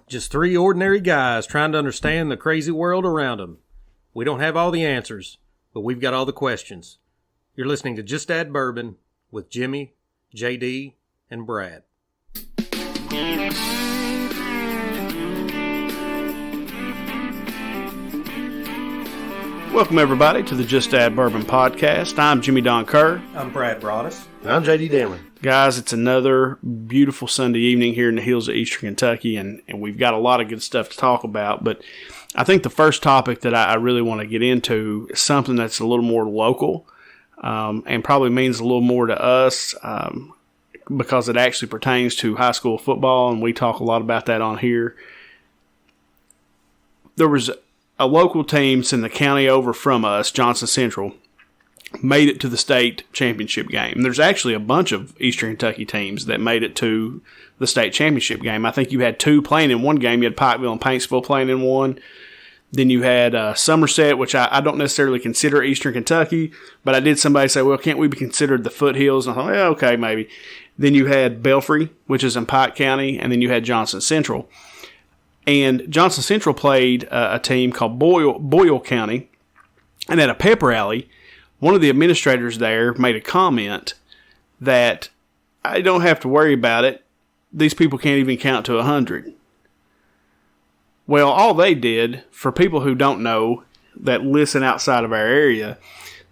Just three ordinary guys trying to understand the crazy world around them. We don't have all the answers, but we've got all the questions. You're listening to Just Add Bourbon with Jimmy, JD, and Brad. Welcome, everybody, to the Just Add Bourbon podcast. I'm Jimmy Don Kerr. I'm Brad Broaddus. And I'm JD Damon. Guys, it's another beautiful Sunday evening here in the hills of Eastern Kentucky, and we've got a lot of good stuff to talk about. But I think the first topic that I really want to get into is something that's a little more local and probably means a little more to us because it actually pertains to high school football, and we talk a lot about that on here. There was a local team in the county over from us, Johnson Central, made it to the state championship game. There's actually a bunch of Eastern Kentucky teams that made it to the state championship game. I think you had two playing in one game. You had Pikeville and Paintsville playing in one. Then you had Somerset, which I don't necessarily consider Eastern Kentucky, but I did somebody say, well, can't we be considered the foothills? And I thought, yeah, okay, maybe. Then you had Belfry, which is in Pike County, and then you had Johnson Central. And Johnson Central played a team called Boyle County, and at a pep rally, one of the administrators there made a comment that I don't have to worry about it. These people can't even count to 100. Well, all they did, for people who don't know that listen outside of our area,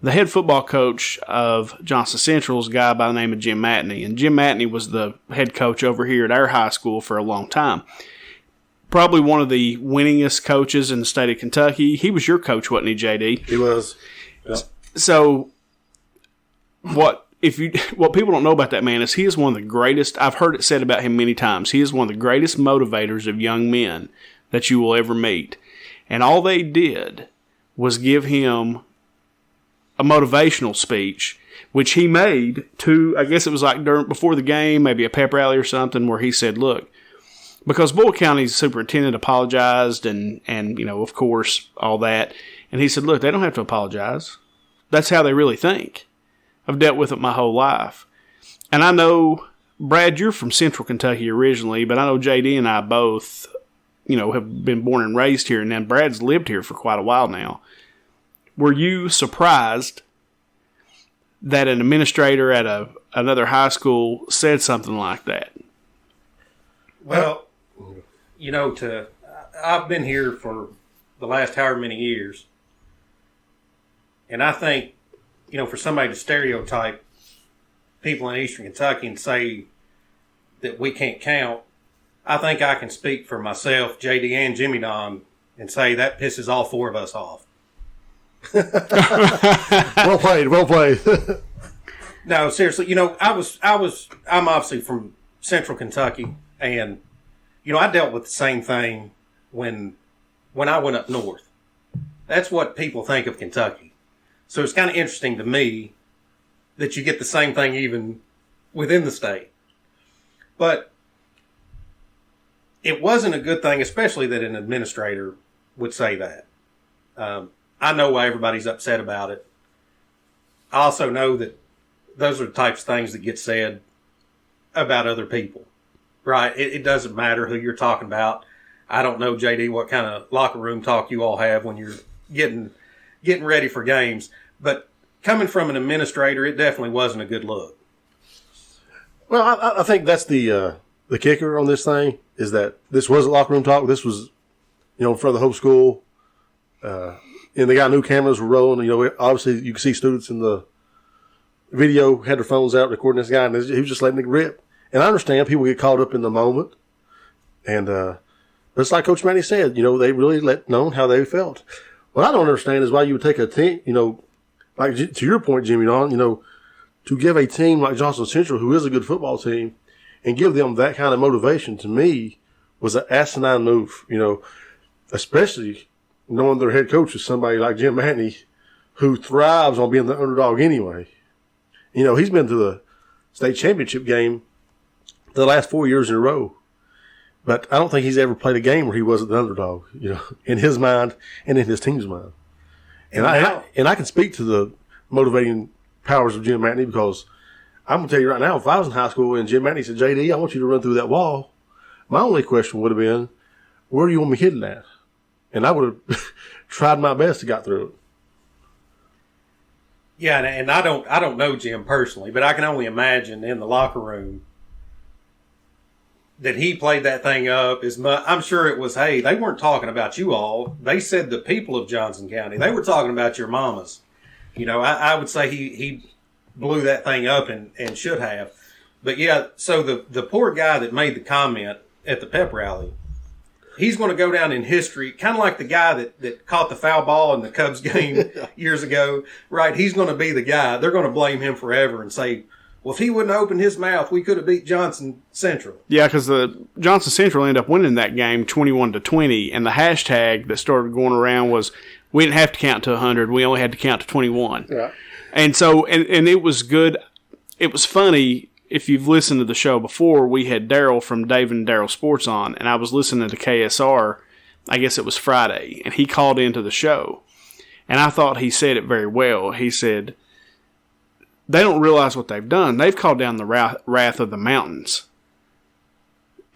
the head football coach of Johnson Central is a guy by the name of Jim Matney. And Jim Matney was the head coach over here at our high school for a long time. Probably one of the winningest coaches in the state of Kentucky. He was your coach, wasn't he, JD? He was. Yeah. So, what people don't know about that man is he is one of the greatest. I've heard it said about him many times. He is one of the greatest motivators of young men that you will ever meet. And all they did was give him a motivational speech, which he made to, I guess it was like before the game, maybe a pep rally or something, where he said, look, because Boyle County's superintendent apologized and of course, all that. And he said, look, they don't have to apologize. That's how they really think. I've dealt with it my whole life. And I know, Brad, you're from Central Kentucky originally, but I know JD and I both, have been born and raised here, and then Brad's lived here for quite a while now. Were you surprised that an administrator at another high school said something like that? Well, I've been here for the last however many years, and I think, for somebody to stereotype people in Eastern Kentucky and say that we can't count, I think I can speak for myself, JD, and Jimmy Don, and say that pisses all four of us off. Well played. No, seriously, I'm obviously from Central Kentucky, and I dealt with the same thing when I went up north. That's what people think of Kentucky. So it's kind of interesting to me that you get the same thing even within the state. But it wasn't a good thing, especially that an administrator would say that. I know why everybody's upset about it. I also know that those are the types of things that get said about other people. Right. It doesn't matter who you're talking about. I don't know, JD, what kind of locker room talk you all have when you're getting ready for games. But coming from an administrator, it definitely wasn't a good look. Well, I think that's the kicker on this thing is that this wasn't locker room talk. This was, in front of the whole school. And they got new cameras were rolling. Obviously you can see students in the video had their phones out recording this guy, and he was just letting it rip. And I understand people get caught up in the moment. And but it's like Coach Manny said, they really let known how they felt. What I don't understand is why you would take a team, like to your point, Jimmy, to give a team like Johnson Central, who is a good football team, and give them that kind of motivation, to me, was an asinine move, especially knowing their head coach is somebody like Jim Matney, who thrives on being the underdog anyway. He's been to the state championship game the last 4 years in a row. But I don't think he's ever played a game where he wasn't the underdog, in his mind and in his team's mind. And I can speak to the motivating powers of Jim Matney, because I'm going to tell you right now, if I was in high school and Jim Matney said, JD, I want you to run through that wall, my only question would have been, where do you want me hitting at? And I would have tried my best to get through it. Yeah, and I don't know Jim personally, but I can only imagine in the locker room that he played that thing up as much. I'm sure it was, hey, they weren't talking about you all. They said the people of Johnson County. They were talking about your mamas. I would say he blew that thing up and should have. But yeah, so the poor guy that made the comment at the pep rally, he's going to go down in history, kind of like the guy that caught the foul ball in the Cubs game years ago, right? He's going to be the guy. They're going to blame him forever and say, well, if he wouldn't have opened his mouth, we could have beat Johnson Central. Yeah, because the Johnson Central ended up winning that game 21-20, and the hashtag that started going around was, we didn't have to count to 100, we only had to count to 21. Yeah. And so, and it was good. It was funny. If you've listened to the show before, we had Daryl from Dave and Daryl Sports on, and I was listening to KSR, I guess it was Friday, and he called into the show. And I thought he said it very well. He said, they don't realize what they've done. They've called down the wrath of the mountains.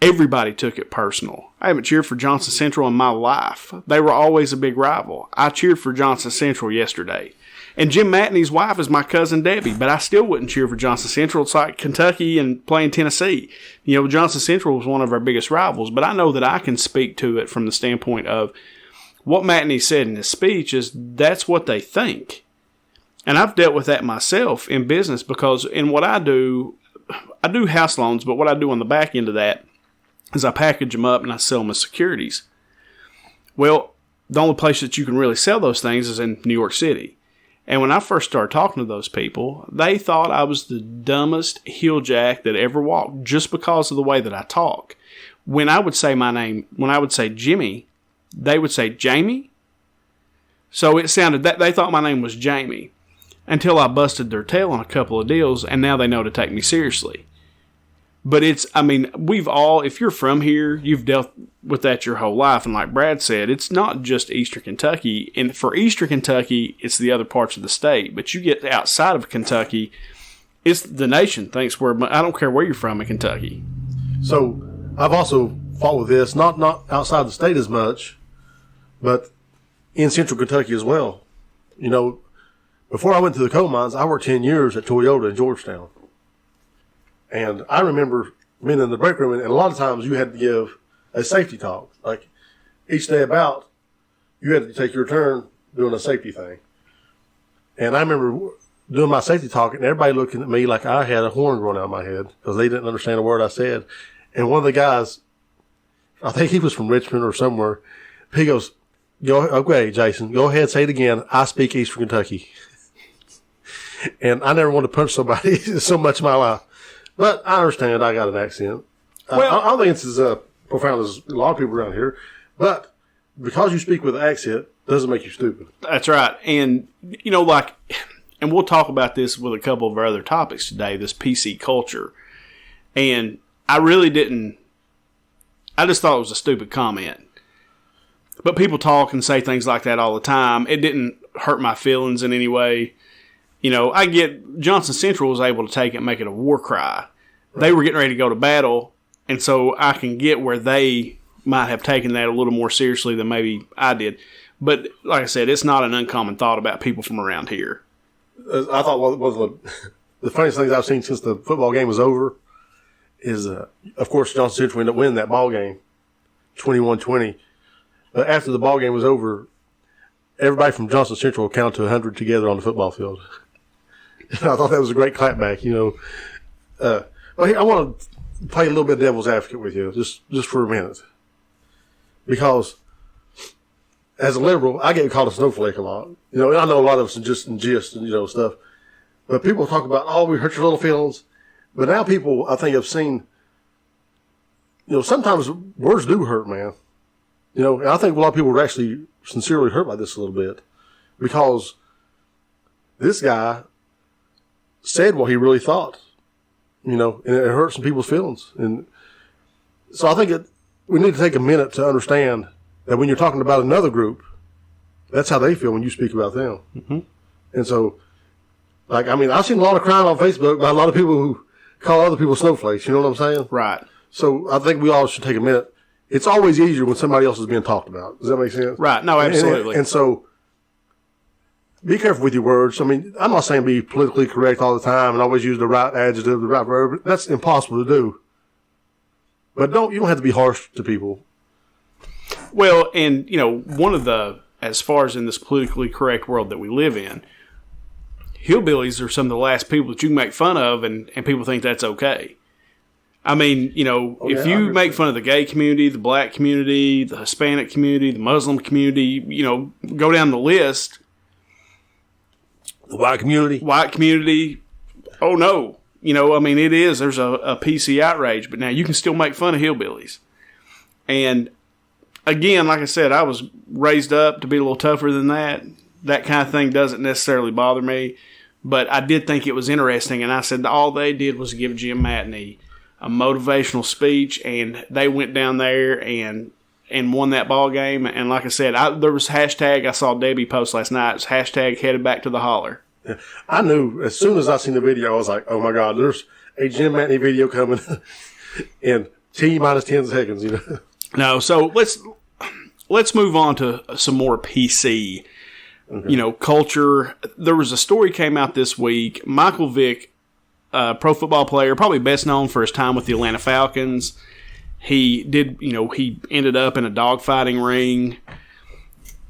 Everybody took it personal. I haven't cheered for Johnson Central in my life. They were always a big rival. I cheered for Johnson Central yesterday. And Jim Matney's wife is my cousin Debbie, but I still wouldn't cheer for Johnson Central. It's like Kentucky and playing Tennessee. Johnson Central was one of our biggest rivals, but I know that I can speak to it from the standpoint of what Matney said in his speech is that's what they think. And I've dealt with that myself in business because in what I do house loans, but what I do on the back end of that is I package them up and I sell them as securities. Well, the only place that you can really sell those things is in New York City. And when I first started talking to those people, they thought I was the dumbest hilljack that ever walked just because of the way that I talk. When I would say my name, when I would say Jimmy, they would say Jamie. So it sounded that they thought my name was Jamie until I busted their tail on a couple of deals, and now they know to take me seriously. But we've all, if you're from here, you've dealt with that your whole life. And like Brad said, it's not just Eastern Kentucky. And for Eastern Kentucky, it's the other parts of the state. But you get outside of Kentucky, it's the nation thinks I don't care where you're from in Kentucky. So I've also fought with this, not outside the state as much, but in Central Kentucky as well. Before I went to the coal mines, I worked 10 years at Toyota in Georgetown. And I remember being in the break room, and a lot of times you had to give a safety talk. Like each day about, you had to take your turn doing a safety thing. And I remember doing my safety talk, and everybody looking at me like I had a horn growing out of my head because they didn't understand a word I said. And one of the guys, I think he was from Richmond or somewhere, he goes, okay, Jason, go ahead, say it again. I speak Eastern Kentucky. And I never wanted to punch somebody so much in my life. But I understand I got an accent. Well, I don't think it's as profound as a lot of people around here. But because you speak with an accent doesn't make you stupid. That's right. And, and we'll talk about this with a couple of our other topics today, this PC culture. And I just thought it was a stupid comment. But people talk and say things like that all the time. It didn't hurt my feelings in any way. I get Johnson Central was able to take it and make it a war cry. Right. They were getting ready to go to battle, and so I can get where they might have taken that a little more seriously than maybe I did. But like I said, it's not an uncommon thought about people from around here. I thought one of the funniest things I've seen since the football game was over is, of course, Johnson Central ended up winning that ball game, 21-20. But after the ball game was over, everybody from Johnson Central counted to 100 together on the football field. And I thought that was a great clapback, I want to play a little bit of devil's advocate with you, just for a minute. Because as a liberal, I get called a snowflake a lot. And I know a lot of us are just in gist and, stuff. But people talk about, we hurt your little feelings. But now people, I think, have seen, sometimes words do hurt, man. And I think a lot of people are actually sincerely hurt by this a little bit. Because this guy said what he really thought, and it hurt some people's feelings. And so I think we need to take a minute to understand that when you're talking about another group, that's how they feel when you speak about them. Mm-hmm. And so, I've seen a lot of crying on Facebook by a lot of people who call other people snowflakes. You know what I'm saying? Right. So I think we all should take a minute it's always easier when somebody else is being talked about. Does that make sense? Right. No, absolutely. And so, be careful with your words. I mean, I'm not saying be politically correct all the time and always use the right adjective, the right verb. That's impossible to do. But you don't have to be harsh to people. Well, and, one of as far as in this politically correct world that we live in, hillbillies are some of the last people that you can make fun of, and people think that's okay. I mean, if you make fun of the gay community, the black community, the Hispanic community, the Muslim community, go down the list. The white community. Oh, no. It is. There's a PC outrage, but now you can still make fun of hillbillies. And again, like I said, I was raised up to be a little tougher than that. That kind of thing doesn't necessarily bother me. But I did think it was interesting, and I said all they did was give Jim Matney a motivational speech, and they went down there and won that ball game. And like I said, there was hashtag, I saw Debbie post last night, it's hashtag headed back to the holler. Yeah. I knew as soon as I seen the video, I was like, oh my God, there's a Jim Matney video coming in T minus 10 seconds, No, so let's move on to some more PC, culture. There was a story came out this week. Michael Vick, pro football player, probably best known for his time with the Atlanta Falcons. He ended up in a dogfighting ring,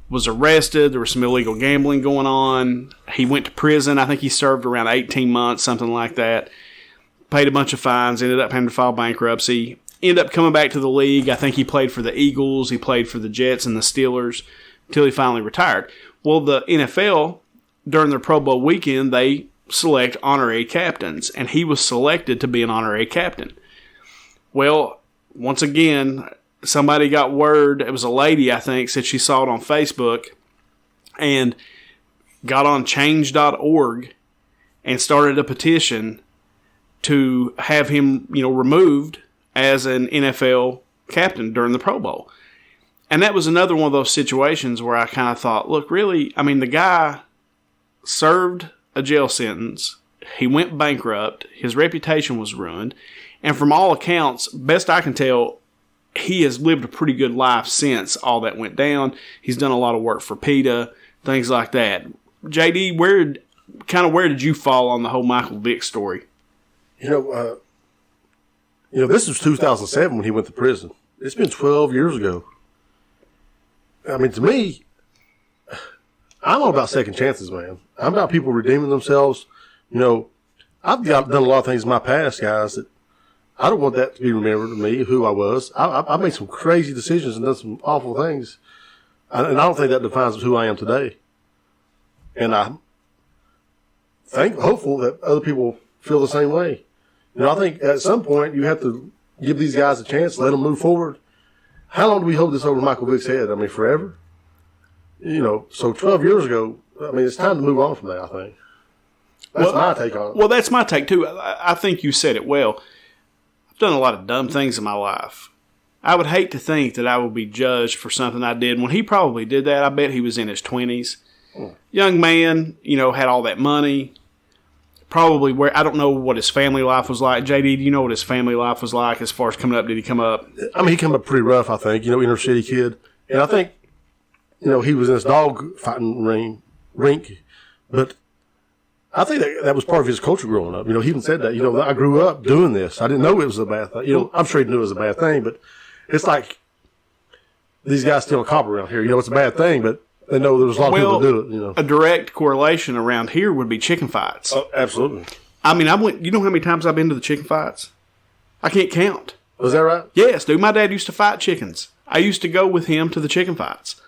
was arrested. There was some illegal gambling going on. He went to prison. I think he served around 18 months, something like that. Paid a bunch of fines, ended up having to file bankruptcy. Ended up coming back to the league. I think he played for the Eagles. He played for the Jets and the Steelers until he finally retired. Well, the NFL, during their Pro Bowl weekend, they select honorary captains, and he was selected to be an honorary captain. Well, once again, somebody got word. It was a lady, I think, said she saw it on Facebook and got on change.org and started a petition to have him, removed as an NFL captain during the Pro Bowl. And that was another one of those situations where I kind of thought, look, really, the guy served a jail sentence. He went bankrupt. His reputation was ruined. And from all accounts, best I can tell, he has lived a pretty good life since all that went down. He's done a lot of work for PETA, things like that. JD, where did you fall on the whole Michael Vick story? This was 2007 when he went to prison. It's been 12 years ago. To me, I'm all about second chances, man. I'm about people redeeming themselves. I've done a lot of things in my past, guys, that I don't want that to be remembered to me, who I was. I made some crazy decisions and done some awful things. And I don't think that defines who I am today. And I'm hopeful that other people feel the same way. I think at some point you have to give these guys a chance, let them move forward. How long do we hold this over Michael Vick's head? Forever? So 12 years ago, it's time to move on from that, I think. That's my take on it. Well, that's my take, too. I think you said it well. I've done a lot of dumb things in my life. I would hate to think that I would be judged for something I did. When he probably did that, I bet he was in his 20s. Young man, had all that money. Probably I don't know what his family life was like. JD, do you know what his family life was like as far as coming up? Did he come up? He came up pretty rough, I think. Inner city kid. And I think, he was in this dog fighting rink. But I think that was part of his culture growing up. He even said that, I grew up doing this. I didn't know it was a bad thing. I'm sure he knew it was a bad thing, but it's like these guys stealing copper around here. It's a bad thing, but they know there's a lot of people that do it. A direct correlation around here would be chicken fights. Oh, absolutely. I went, you know how many times I've been to the chicken fights? I can't count. Was that right? Yes, dude. My dad used to fight chickens. I used to go with him to the chicken fights.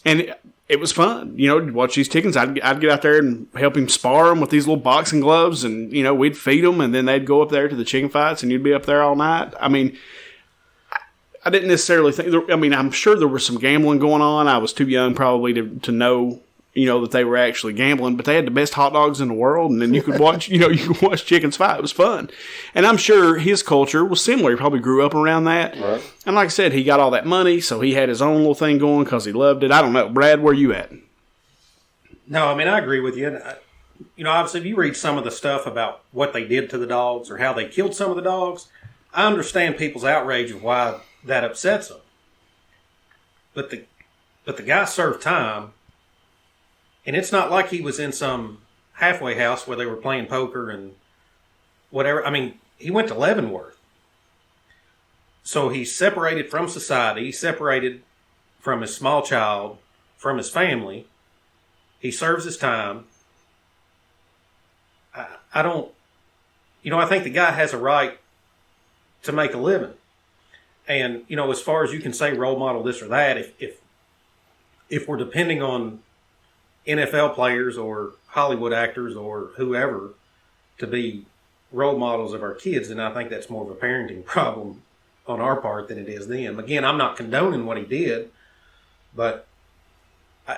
And it was fun. Watch these chickens. I'd get out there and help him spar them with these little boxing gloves, and, we'd feed them, and then they'd go up there to the chicken fights, and you'd be up there all night. I didn't necessarily think, I'm sure there was some gambling going on. I was too young probably to know, that they were actually gambling, but they had the best hot dogs in the world, and then you could watch, you could watch chickens fight. It was fun. And I'm sure his culture was similar. He probably grew up around that. Right. And like I said, he got all that money, so he had his own little thing going because he loved it. I don't know. Brad, where you at? No, I agree with you. Obviously, if you read some of the stuff about what they did to the dogs or how they killed some of the dogs, I understand people's outrage of why that upsets them. But the guy served time, and it's not like he was in some halfway house where they were playing poker and whatever. I mean, he went to Leavenworth. So he's separated from society, he's separated from his small child, from his family. He serves his time. I think the guy has a right to make a living. And, as far as you can say role model this or that, if we're depending on NFL players or Hollywood actors or whoever to be role models of our kids, then I think that's more of a parenting problem on our part than it is them. Again, I'm not condoning what he did, but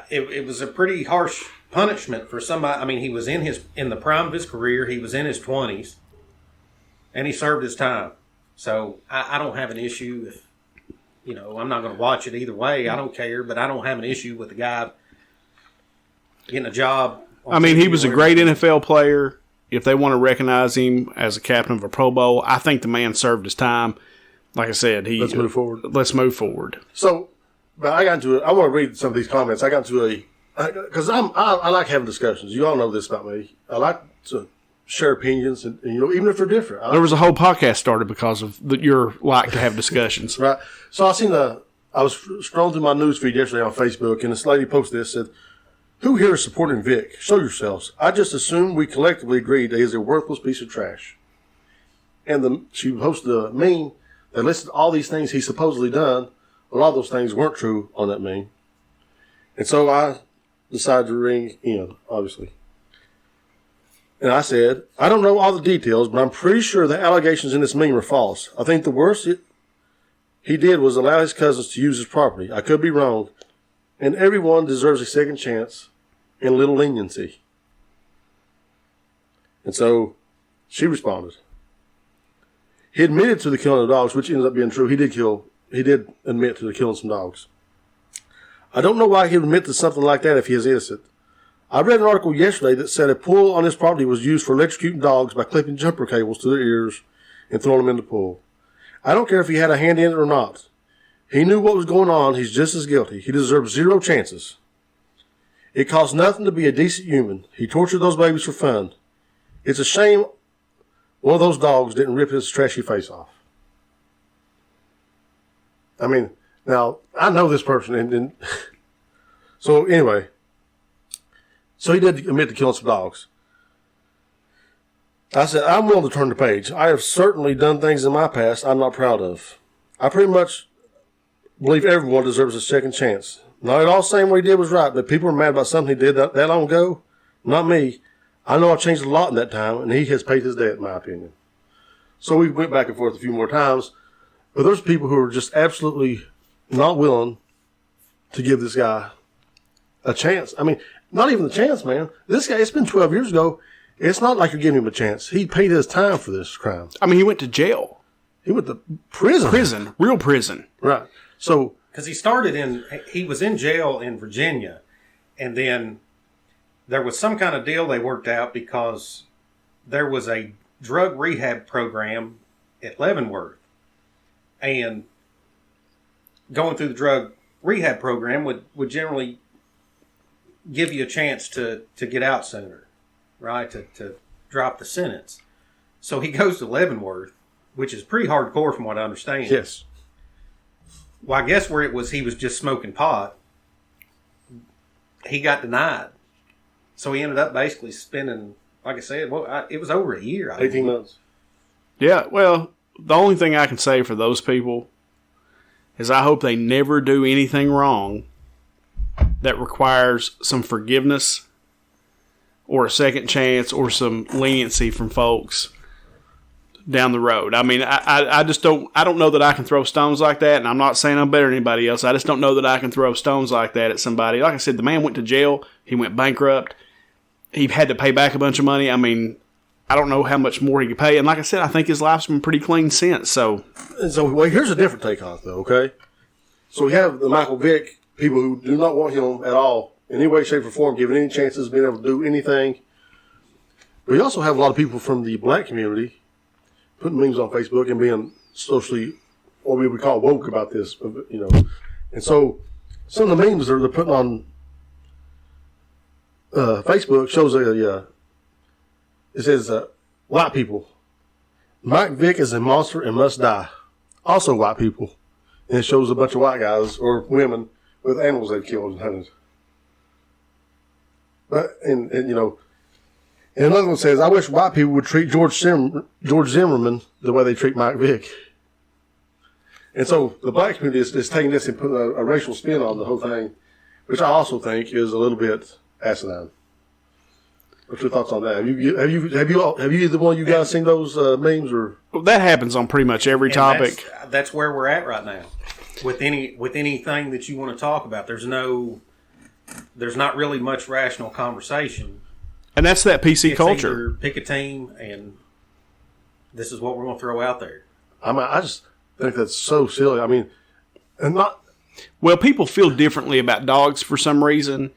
it was a pretty harsh punishment for somebody. I mean, he was in the prime of his career. He was in his 20s, and he served his time. So I don't have an issue if, I'm not going to watch it either way. I don't care, but I don't have an issue with the guy getting a job. I mean, he was a great NFL player. If they want to recognize him as a captain of a Pro Bowl, I think the man served his time. Like I said, let's move forward. Let's move forward. So, but I got into it. I want to read some of these comments. I got into because I like having discussions. You all know this about me. I like to share opinions, and even if they're different. There was a whole podcast started because of your like to have discussions. Right. So I was scrolling through my news feed yesterday on Facebook, and this lady posted this, said, "Who here is supporting Vick? Show yourselves. I just assumed we collectively agreed that he is a worthless piece of trash." And she posted a meme that listed all these things he's supposedly done. A lot of those things weren't true on that meme. And so I decided to ring in, obviously. And I said, "I don't know all the details, but I'm pretty sure the allegations in this meme are false. I think the worst he did was allow his cousins to use his property. I could be wrong. And everyone deserves a second chance and a little leniency." And so she responded. He admitted to the killing of dogs, which ended up being true. He did admit to killing some dogs. "I don't know why he would admit to something like that if he is innocent. I read an article yesterday that said a pool on his property was used for electrocuting dogs by clipping jumper cables to their ears and throwing them in the pool. I don't care if he had a hand in it or not. He knew what was going on. He's just as guilty. He deserves 0 chances. It costs nothing to be a decent human. He tortured those babies for fun. It's a shame one of those dogs didn't rip his trashy face off." I mean, now, I know this person, and so anyway, so he did admit to killing some dogs. I said, "I'm willing to turn the page. I have certainly done things in my past I'm not proud of. I pretty much believe everyone deserves a second chance. Not at all saying what he did was right, but people are mad about something he did that long ago. Not me. I know I've changed a lot in that time, and he has paid his debt, in my opinion." So we went back and forth a few more times, but there's people who are just absolutely not willing to give this guy a chance. I mean, not even a chance, man. This guy, it's been 12 years ago. It's not like you're giving him a chance. He paid his time for this crime. I mean, he went to jail. He went to prison. Prison. Real prison. Right. So, because he was in jail in Virginia, and then there was some kind of deal they worked out because there was a drug rehab program at Leavenworth, and going through the drug rehab program would generally give you a chance to get out sooner, right? To drop the sentence. So he goes to Leavenworth, which is pretty hardcore from what I understand. Yes. Well, I guess where it was he was just smoking pot, he got denied. So he ended up basically spending, like I said, it was over a year. 18 months. Yeah, well, the only thing I can say for those people is I hope they never do anything wrong that requires some forgiveness or a second chance or some leniency from folks down the road. I mean, I just don't know that I can throw stones like that, and I'm not saying I'm better than anybody else. I just don't know that I can throw stones like that at somebody. Like I said, the man went to jail. He went bankrupt. He had to pay back a bunch of money. I mean, I don't know how much more he could pay. And like I said, I think his life's been pretty clean since. So well, here's a different take on it, though, okay? So we have the Michael Vick, people who do not want him at all, in any way, shape, or form, given any chances of being able to do anything. We also have a lot of people from the black community putting memes on Facebook and being socially what we would call woke about this, And so some of the memes they're putting on Facebook shows it says white people. Mike Vick is a monster and must die. Also white people. And it shows a bunch of white guys or women with animals they've killed and hunted. But and another one says, I wish white people would treat George Zimmerman the way they treat Mike Vick. And so the black community is taking this and putting a racial spin on the whole thing, which I also think is a little bit asinine. What's your thoughts on that? Have you either one of you guys seen those memes or? Well, that happens on pretty much every topic. That's where we're at right now. With anything that you want to talk about, there's not really much rational conversation. And that's that PC It's culture. either pick a team, and this is what we're going to throw out there. I just think that's so silly. I mean, and not. Well, people feel differently about dogs for some reason.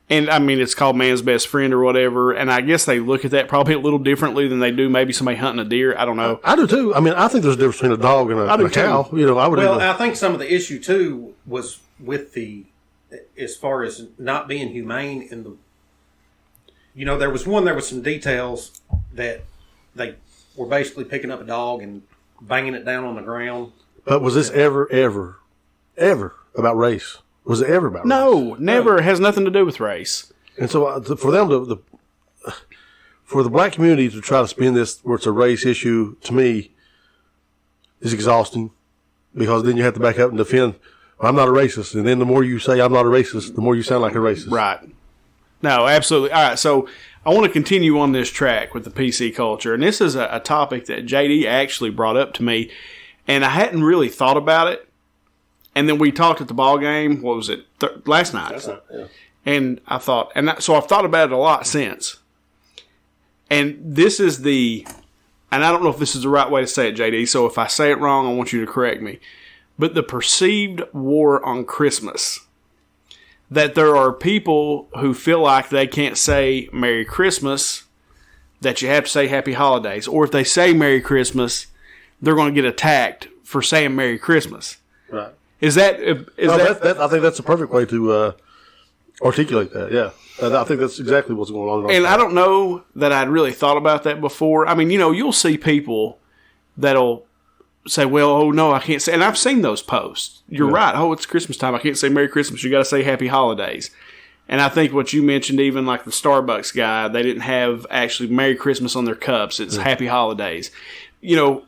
And, I mean, it's called man's best friend or whatever. And I guess they look at that probably a little differently than they do maybe somebody hunting a deer. I don't know. I do, too. I mean, I think there's a difference between a dog and a cow. I think some of the issue, too, was with as far as not being humane in the... there was some details that they were basically picking up a dog and banging it down on the ground. But was this ever about race? Was it ever about race? No, never. It has nothing to do with race. And so for them for the black community to try to spin this where it's a race issue, to me, is exhausting. Because then you have to back up and defend, I'm not a racist. And then the more you say I'm not a racist, the more you sound like a racist. Right. No, absolutely. All right, so I want to continue on this track with the PC culture. And this is a topic that JD actually brought up to me. And I hadn't really thought about it. And then we talked at the ball game. What was it? Last night. That's not, yeah. And I thought, so I've thought about it a lot since. And this is and I don't know if this is the right way to say it, JD. So if I say it wrong, I want you to correct me. But the perceived war on Christmas. That there are people who feel like they can't say Merry Christmas, that you have to say Happy Holidays. Or if they say Merry Christmas, they're going to get attacked for saying Merry Christmas. Right. I think that's a perfect way to articulate that, yeah. I think that's exactly what's going on. And I don't know that I'd really thought about that before. I mean, you'll see people that'll say, well, oh, no, I can't say. And I've seen those posts. You're right. Oh, it's Christmas time. I can't say Merry Christmas. You got to say Happy Holidays. And I think what you mentioned, even like the Starbucks guy, they didn't have actually Merry Christmas on their cups. It's Happy Holidays. So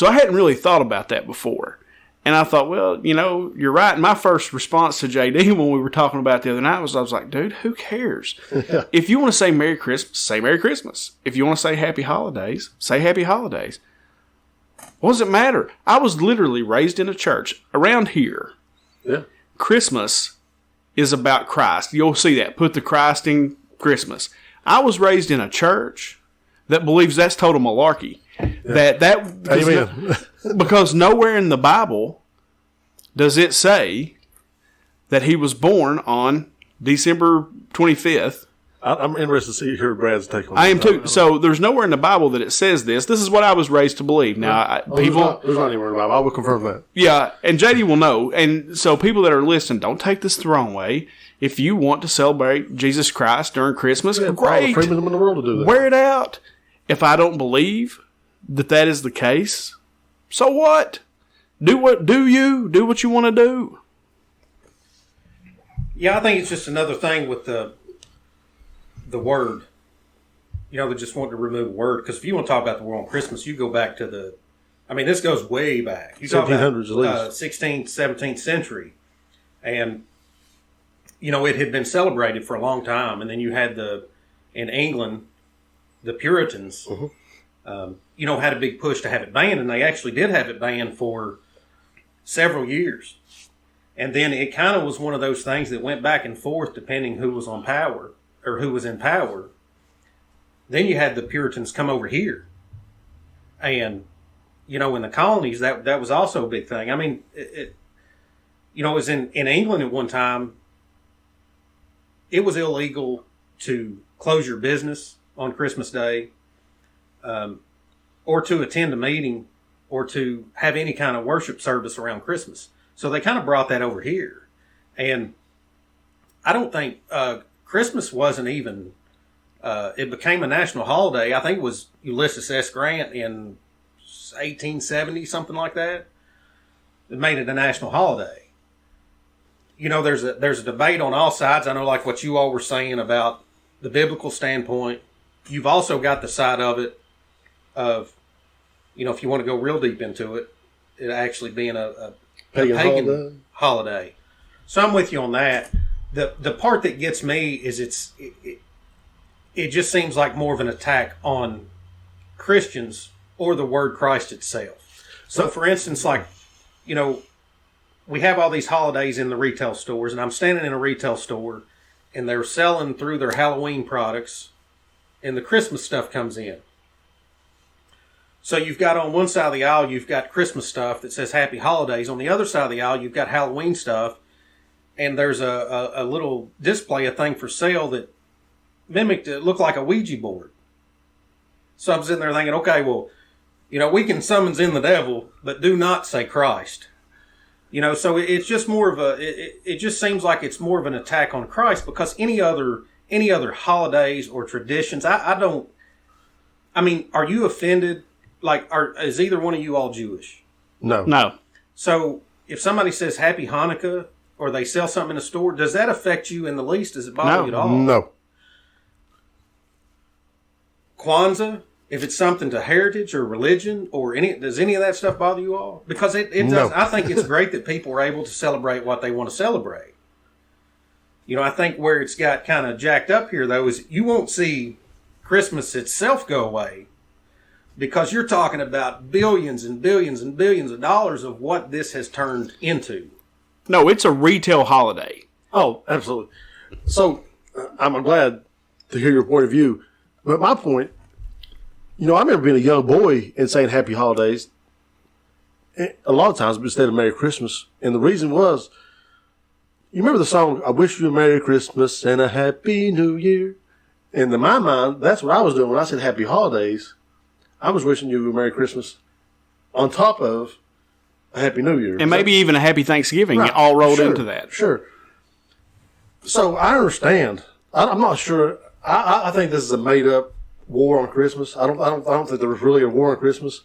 I hadn't really thought about that before. And I thought, well, you're right. My first response to JD when we were talking about it the other night was, I was like, dude, who cares? Yeah. If you want to say Merry Christmas, say Merry Christmas. If you want to say Happy Holidays, say Happy Holidays. What does it matter? I was literally raised in a church around here. Yeah. Christmas is about Christ. You'll see that. Put the Christ in Christmas. I was raised in a church that believes that's total malarkey. Yeah. Because nowhere in the Bible does it say that he was born on December 25th. I'm interested to hear Brad's take on that. I am too. So there's nowhere in the Bible that it says this. This is what I was raised to believe. Now, there's not anywhere in the Bible. I will confirm that. Yeah, and JD will know. And so people that are listening, don't take this the wrong way. If you want to celebrate Jesus Christ during Christmas, great. Freedom in the world to do that. Wear it out. If I don't believe that is the case, so what? Do what you want to do. Yeah, I think it's just another thing with the word. They just want to remove a word. Because if you want to talk about the war on Christmas, you go back to this goes way back. You talk about 16th, 17th century. And, it had been celebrated for a long time. And then you had in England, the Puritans, had a big push to have it banned. And they actually did have it banned for several years. And then it kind of was one of those things that went back and forth depending who was on power. Or who was in power. Then you had the Puritans come over here. And, in the colonies, that was also a big thing. I mean, it was in England at one time, it was illegal to close your business on Christmas Day or to attend a meeting or to have any kind of worship service around Christmas. So they kind of brought that over here. And I don't think Christmas wasn't even, it became a national holiday. I think it was Ulysses S. Grant in 1870, something like that. It made it a national holiday. You know, there's a debate on all sides. I know, like what you all were saying about the biblical standpoint. You've also got the side of it of, you know, if you want to go real deep into it, it actually being a pagan holiday. So I'm with you on that. The part that gets me is it just seems like more of an attack on Christians or the word Christ itself. So, for instance, like, you know, we have all these holidays in the retail stores, and I'm standing in a retail store, and they're selling through their Halloween products, and the Christmas stuff comes in. So you've got on one side of the aisle, you've got Christmas stuff that says Happy Holidays. On the other side of the aisle, you've got Halloween stuff, and there's a little display, a thing for sale that mimicked, it looked like a Ouija board. So I'm sitting there thinking, okay, well, you know, we can summons in the devil, but do not say Christ. You know, so it's just more of it just seems like it's more of an attack on Christ, because any other holidays or traditions, I mean, are you offended? Like, is either one of you all Jewish? No. So if somebody says Happy Hanukkah or they sell something in a store, does that affect you in the least? Does it bother you at all? No. Kwanzaa, if it's something to heritage or religion or does any of that stuff bother you all? Because it does. No. I think it's great that people are able to celebrate what they want to celebrate. You know, I think where it's got kind of jacked up here, though, is you won't see Christmas itself go away, because you're talking about billions and billions and billions of dollars of what this has turned into. No, it's a retail holiday. Oh, absolutely. So I'm glad to hear your point of view. But my point, you know, I remember being a young boy and saying Happy Holidays a lot of times instead of Merry Christmas. And the reason was, you remember the song, I Wish You a Merry Christmas and a Happy New Year? And in my mind, that's what I was doing when I said Happy Holidays. I was wishing you a Merry Christmas on top of a Happy New Year. And maybe even a Happy Thanksgiving, right, all rolled sure, into that. Sure. So I understand. I'm not sure. I think this is a made-up war on Christmas. I don't think there was really a war on Christmas.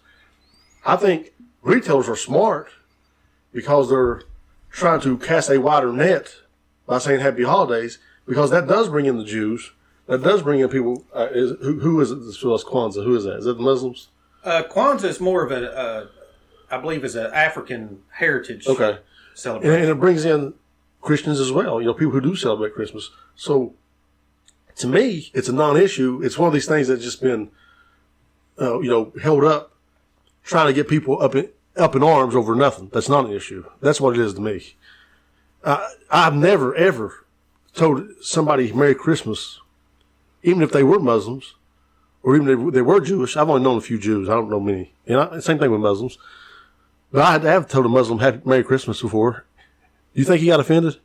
I think retailers are smart because they're trying to cast a wider net by saying Happy Holidays, because that does bring in the Jews. That does bring in people. Who is it that sells Kwanzaa? Who is that? Is it the Muslims? Kwanzaa is more of I believe, is an African heritage celebration. And it brings in Christians as well. You know, people who do celebrate Christmas. So, to me, it's a non-issue. It's one of these things that's just been, held up, trying to get people up in arms over nothing. That's not an issue. That's what it is to me. I've never, ever told somebody Merry Christmas, even if they were Muslims, or even if they were Jewish. I've only known a few Jews. I don't know many. Same thing with Muslims. But I have told a Muslim Merry Christmas before. Do you think he got offended?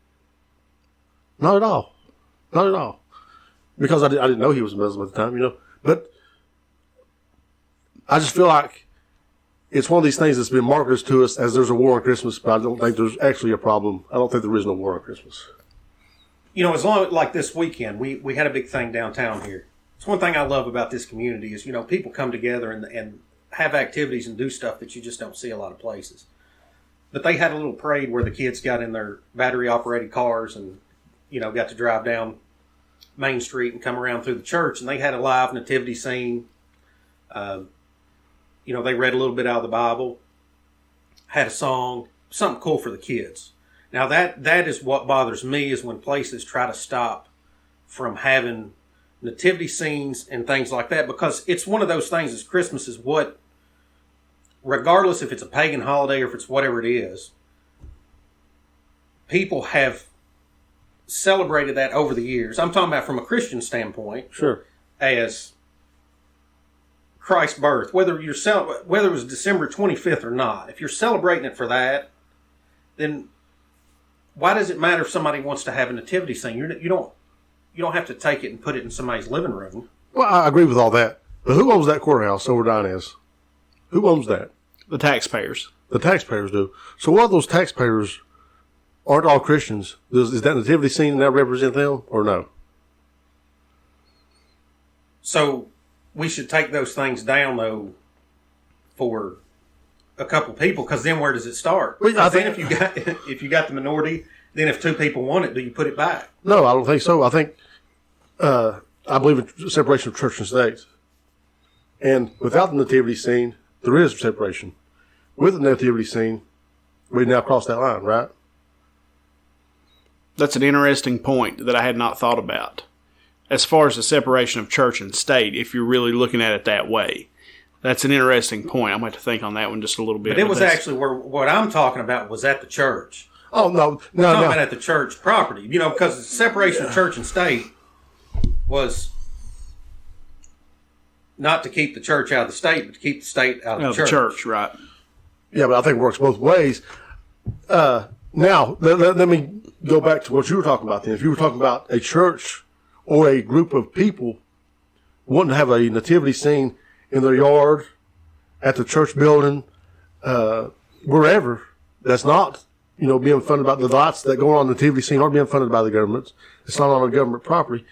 Not at all. Not at all. Because I didn't know he was a Muslim at the time, But I just feel like it's one of these things that's been marketed to us as there's a war on Christmas, but I don't think there's actually a problem. I don't think there is no war on Christmas. As long like this weekend, we had a big thing downtown here. It's one thing I love about this community is, people come together and have activities and do stuff that you just don't see a lot of places. But they had a little parade where the kids got in their battery-operated cars and, got to drive down Main Street and come around through the church, and they had a live nativity scene. They read a little bit out of the Bible, had a song, something cool for the kids. Now that is what bothers me, is when places try to stop from having nativity scenes and things like that, because it's one of those things as Christmas is what, regardless if it's a pagan holiday or if it's whatever it is, people have celebrated that over the years. I'm talking about from a Christian standpoint. Sure. As Christ's birth, whether it was December 25th or not, if you're celebrating it for that, then why does it matter if somebody wants to have a nativity scene? You don't have to take it and put it in somebody's living room. Well, I agree with all that. But who owns that courthouse over Dinez? Who owns that? The taxpayers. The taxpayers do. So what are those taxpayers? Aren't all Christians? Is that nativity scene now represent them or no? So we should take those things down, though, for a couple people, because then where does it start? Well, I think if you got the minority, then if two people want it, do you put it back? No, I don't think so. I think I believe in separation of church and state. And without the nativity scene, there is separation. With the nativity scene, we now cross that line, right? That's an interesting point that I had not thought about. As far as the separation of church and state, if you're really looking at it that way. That's an interesting point. I'm going to have to think on that one just a little bit. But it was actually what I'm talking about was at the church. Oh, no. We're talking about at the church property. Because the separation of church and state was not to keep the church out of the state, but to keep the state out of the church. The church, right. Yeah, but I think it works both ways. Now, let me go back to what you were talking about then. If you were talking about a church or a group of people wanting to have a nativity scene in their yard, at the church building, wherever, that's not, being funded by the lights that go on the nativity scene aren't being funded by the government. It's not on a government property.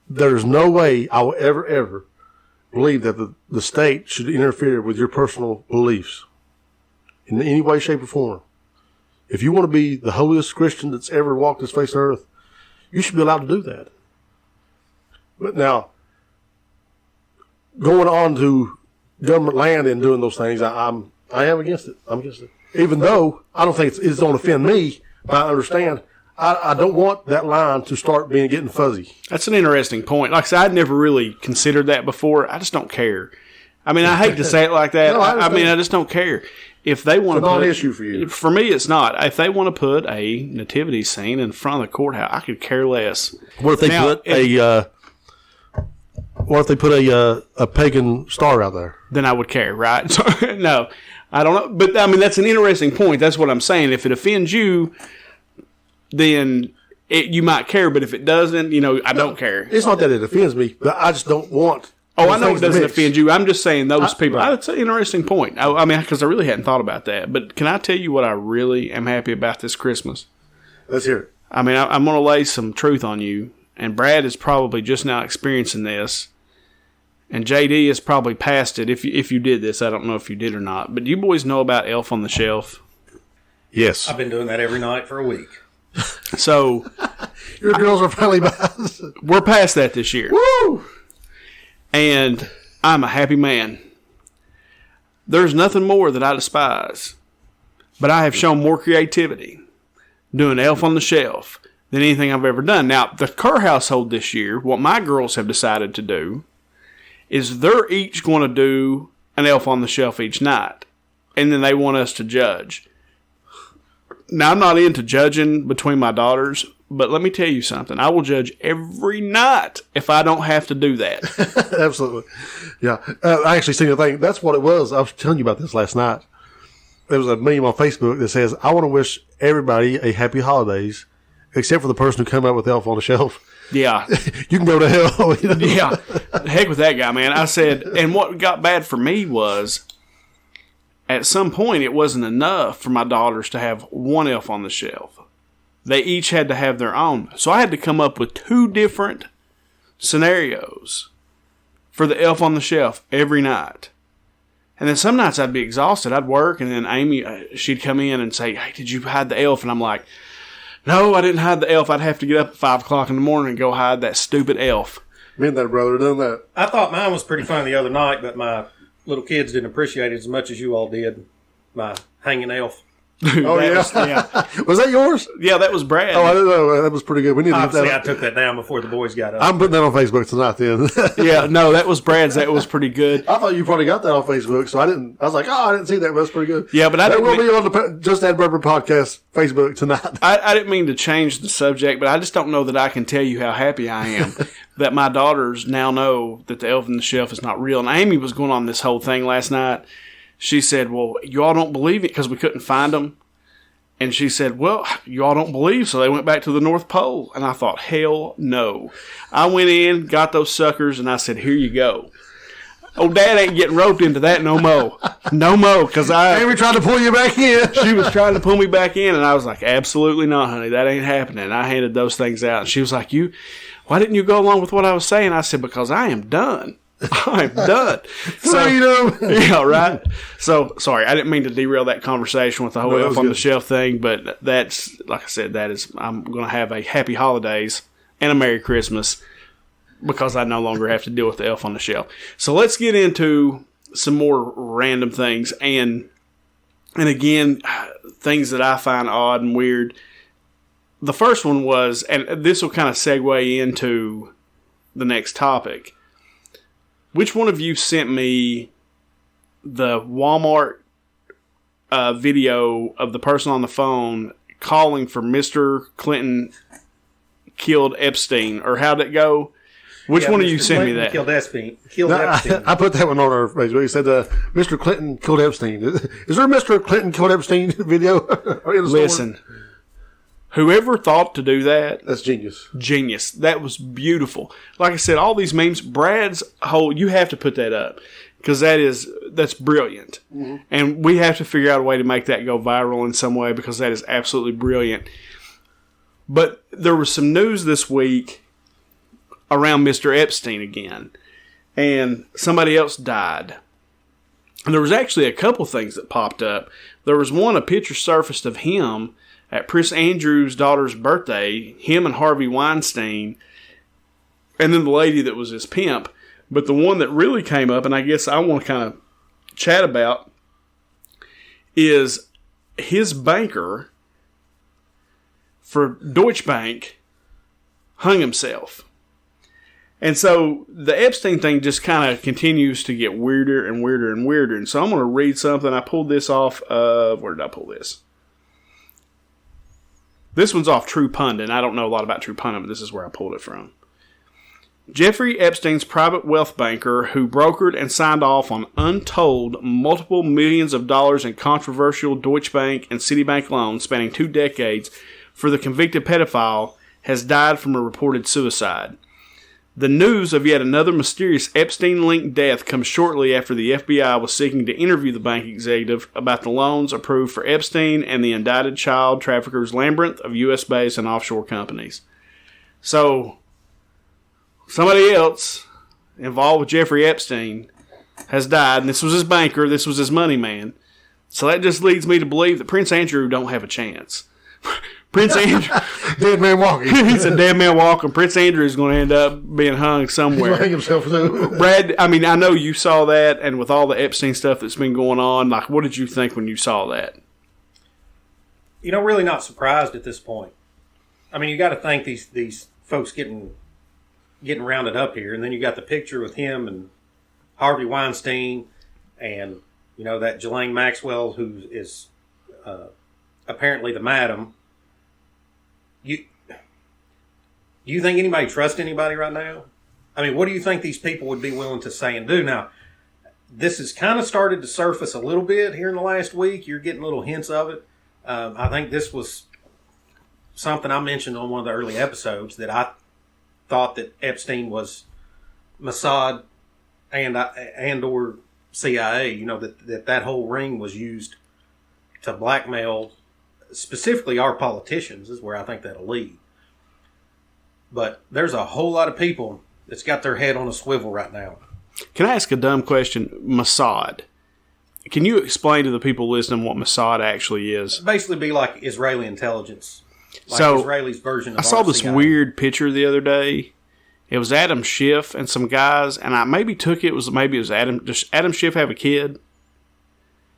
There's no way I will ever believe that the state should interfere with your personal beliefs in any way, shape, or form. If you want to be the holiest Christian that's ever walked this face of earth, you should be allowed to do that. But now, going on to government land and doing those things, I am against it. I'm against it. Even though I don't think it's going to offend me, but I understand I don't want that line to start getting fuzzy. That's an interesting point. Like I said, I'd never really considered that before. I just don't care. I mean, I hate to say it like that. No, I just don't care. If they want to put an issue for you. For me, it's not. If they want to put a nativity scene in front of the courthouse, I could care less. What if they put a pagan star out there? Then I would care, right? So, no, I don't know. But I mean, that's an interesting point. That's what I'm saying. If it offends you, then you might care. But if it doesn't, I don't care. It's not that it offends me, but I just don't want. Oh, I know it doesn't offend you. I'm just saying those people. Right. That's an interesting point. I mean, because I really hadn't thought about that. But can I tell you what I really am happy about this Christmas? Let's hear it. I mean, I'm going to lay some truth on you. And Brad is probably just now experiencing this. And JD is probably past it. If you did this, I don't know if you did or not. But do you boys know about Elf on the Shelf? Yes. I've been doing that every night for a week. So. Your girls are finally back. We're past that this year. Woo! And I'm a happy man. There's nothing more that I despise. But I have shown more creativity doing Elf on the Shelf than anything I've ever done. Now, the Kerr household this year, what my girls have decided to do is they're each going to do an Elf on the Shelf each night. And then they want us to judge. Now, I'm not into judging between my daughters, but let me tell you something. I will judge every night if I don't have to do that. Absolutely. Yeah. I actually seen the thing. That's what it was. I was telling you about this last night. There was a meme on Facebook that says, I want to wish everybody a happy holidays, except for the person who came up with Elf on the Shelf. Yeah. You can go to hell. Yeah. Heck with that guy, man. I said, and what got bad for me was, at some point, it wasn't enough for my daughters to have one Elf on the Shelf. They each had to have their own. So I had to come up with 2 different scenarios for the Elf on the Shelf every night. And then some nights I'd be exhausted. I'd work, and then Amy, she'd come in and say, hey, did you hide the elf? And I'm like, no, I didn't hide the elf. I'd have to get up at 5 o'clock in the morning and go hide that stupid elf. Me and that brother done that. I thought mine was pretty funny the other night, but my little kids didn't appreciate it as much as you all did. My hanging elf. Oh, yeah. Was that yours? Yeah, that was Brad. Oh, I didn't know. That was pretty good. We need to get Obviously, that. I took that down before the boys got up. I'm putting that on Facebook tonight then. Yeah, no, that was Brad's. That was pretty good. I thought you probably got that on Facebook, so I didn't. I was like, I didn't see that, but that's pretty good. Yeah, but I that didn't will be on the Just Add Bourbon podcast Facebook tonight. I didn't mean to change the subject, but I just don't know that I can tell you how happy I am that my daughters now know that the Elf on the Shelf is not real. And Amy was going on this whole thing last night. She said, well, you all don't believe it because we couldn't find them. And she said, well, you all don't believe, so they went back to the North Pole. And I thought, hell no. I went in, got those suckers, and I said, here you go. Oh, Dad ain't getting roped into that no more. No more, because Amy tried to pull you back in. She was trying to pull me back in, and I was like, absolutely not, honey. That ain't happening. I handed those things out, and she was like, why didn't you go along with what I was saying? I said, because I am done. I'm done. Freedom. Yeah, right. So, sorry, I didn't mean to derail that conversation with the whole elf on the shelf thing, but that's, like I said, I'm going to have a happy holidays and a Merry Christmas because I no longer have to deal with the elf on the shelf. So let's get into some more random things, and again, things that I find odd and weird. The first one was, and this will kind of segue into the next topic. Which one of you sent me the Walmart video of the person on the phone calling for Mr. Clinton killed Epstein, or how'd it go? Which one of you sent me that? Killed Epstein. I put that one on our Facebook. He said, Mr. Clinton killed Epstein. Is there a Mr. Clinton killed Epstein video? Listen, whoever thought to do that, that's genius. Genius. That was beautiful. Like I said, all these memes, Brad's whole, you have to put that up because that's brilliant. Mm-hmm. And we have to figure out a way to make that go viral in some way because that is absolutely brilliant. But there was some news this week around Mr. Epstein again, and somebody else died. And there was actually a couple things that popped up. There was one, a picture surfaced of him at Prince Andrew's daughter's birthday, him and Harvey Weinstein, and then the lady that was his pimp. But the one that really came up, and I guess I want to kind of chat about, is his banker for Deutsche Bank hung himself. And so the Epstein thing just kind of continues to get weirder and weirder and weirder. And so I'm going to read something. I pulled this off of, where did I pull this? This one's off True Pundit. I don't know a lot about True Pundit, but this is where I pulled it from. Jeffrey Epstein's private wealth banker, who brokered and signed off on untold multiple millions of dollars in controversial Deutsche Bank and Citibank loans spanning 2 decades for the convicted pedophile, has died from a reported suicide. The news of yet another mysterious Epstein-linked death comes shortly after the FBI was seeking to interview the bank executive about the loans approved for Epstein and the indicted child traffickers' labyrinth of U.S.-based and offshore companies. So, somebody else involved with Jeffrey Epstein has died, and this was his banker, this was his money man. So that just leads me to believe that Prince Andrew don't have a chance. Prince Andrew, dead man walking. He's a dead man walking. Prince Andrew is going to end up being hung somewhere. He's going to hang himself too. Brad, I mean, I know you saw that, and with all the Epstein stuff that's been going on, like, what did you think when you saw that? You know, really not surprised at this point. I mean, you got to think these folks getting rounded up here, and then you got the picture with him and Harvey Weinstein, and you know that Ghislaine Maxwell, who is apparently the madam. You think anybody trusts anybody right now? I mean, what do you think these people would be willing to say and do? Now, this has kind of started to surface a little bit here in the last week. You're getting little hints of it. I think this was something I mentioned on one of the early episodes, that I thought that Epstein was Mossad and or CIA. You know, that whole ring was used to blackmail specifically our politicians, is where I think that'll lead. But there's a whole lot of people that's got their head on a swivel right now. Can I ask a dumb question? Mossad. Can you explain to the people listening what Mossad actually is? Basically be like Israeli intelligence. Like so, Israeli's version of I saw this CIA. weird picture the other day. It was Adam Schiff and some guys, and I maybe took it was Adam. Does Adam Schiff have a kid?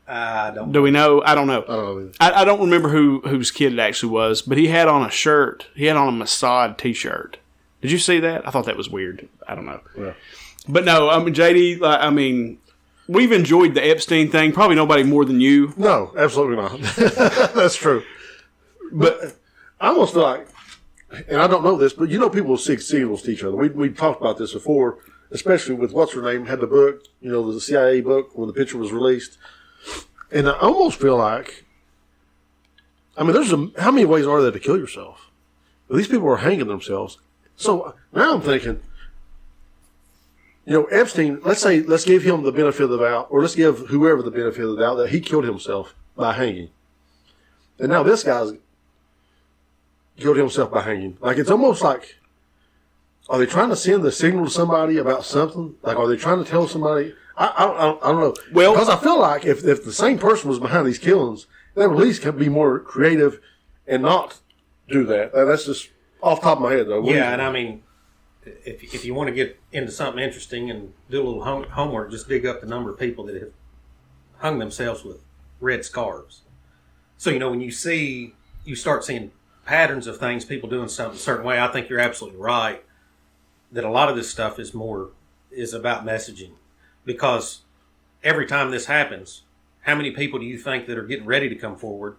I don't know. Do we know? I don't know. I don't know. I don't remember whose kid it actually was, but he had on a shirt. He had on a Mossad t-shirt. Did you see that? I thought that was weird. I don't know. Yeah. But no, I mean, JD, I mean, we've enjoyed the Epstein thing. Probably nobody more than you. No, absolutely not. That's true. But I almost feel like, and I don't know this, but you know people seek signals to each other. We talked about this before, especially with what's her name had the book, you know, the CIA book when the picture was released. And I almost feel like, I mean, how many ways are there to kill yourself? But these people are hanging themselves. So now I'm thinking, Epstein, let's give him the benefit of the doubt, or let's give whoever the benefit of the doubt that he killed himself by hanging. And now this guy's killed himself by hanging. Like, it's almost like, are they trying to send the signal to somebody about something? Like, are they trying to tell somebody? I don't know. Well, because I feel like if the same person was behind these killings, they would at least be more creative and not do that. That's just off the top of my head, though. Yeah, and I mean, if you want to get into something interesting and do a little homework, just dig up the number of people that have hung themselves with red scarves. So, when you start seeing patterns of things, people doing something a certain way, I think you're absolutely right that a lot of this stuff is about messaging. Because every time this happens, how many people do you think that are getting ready to come forward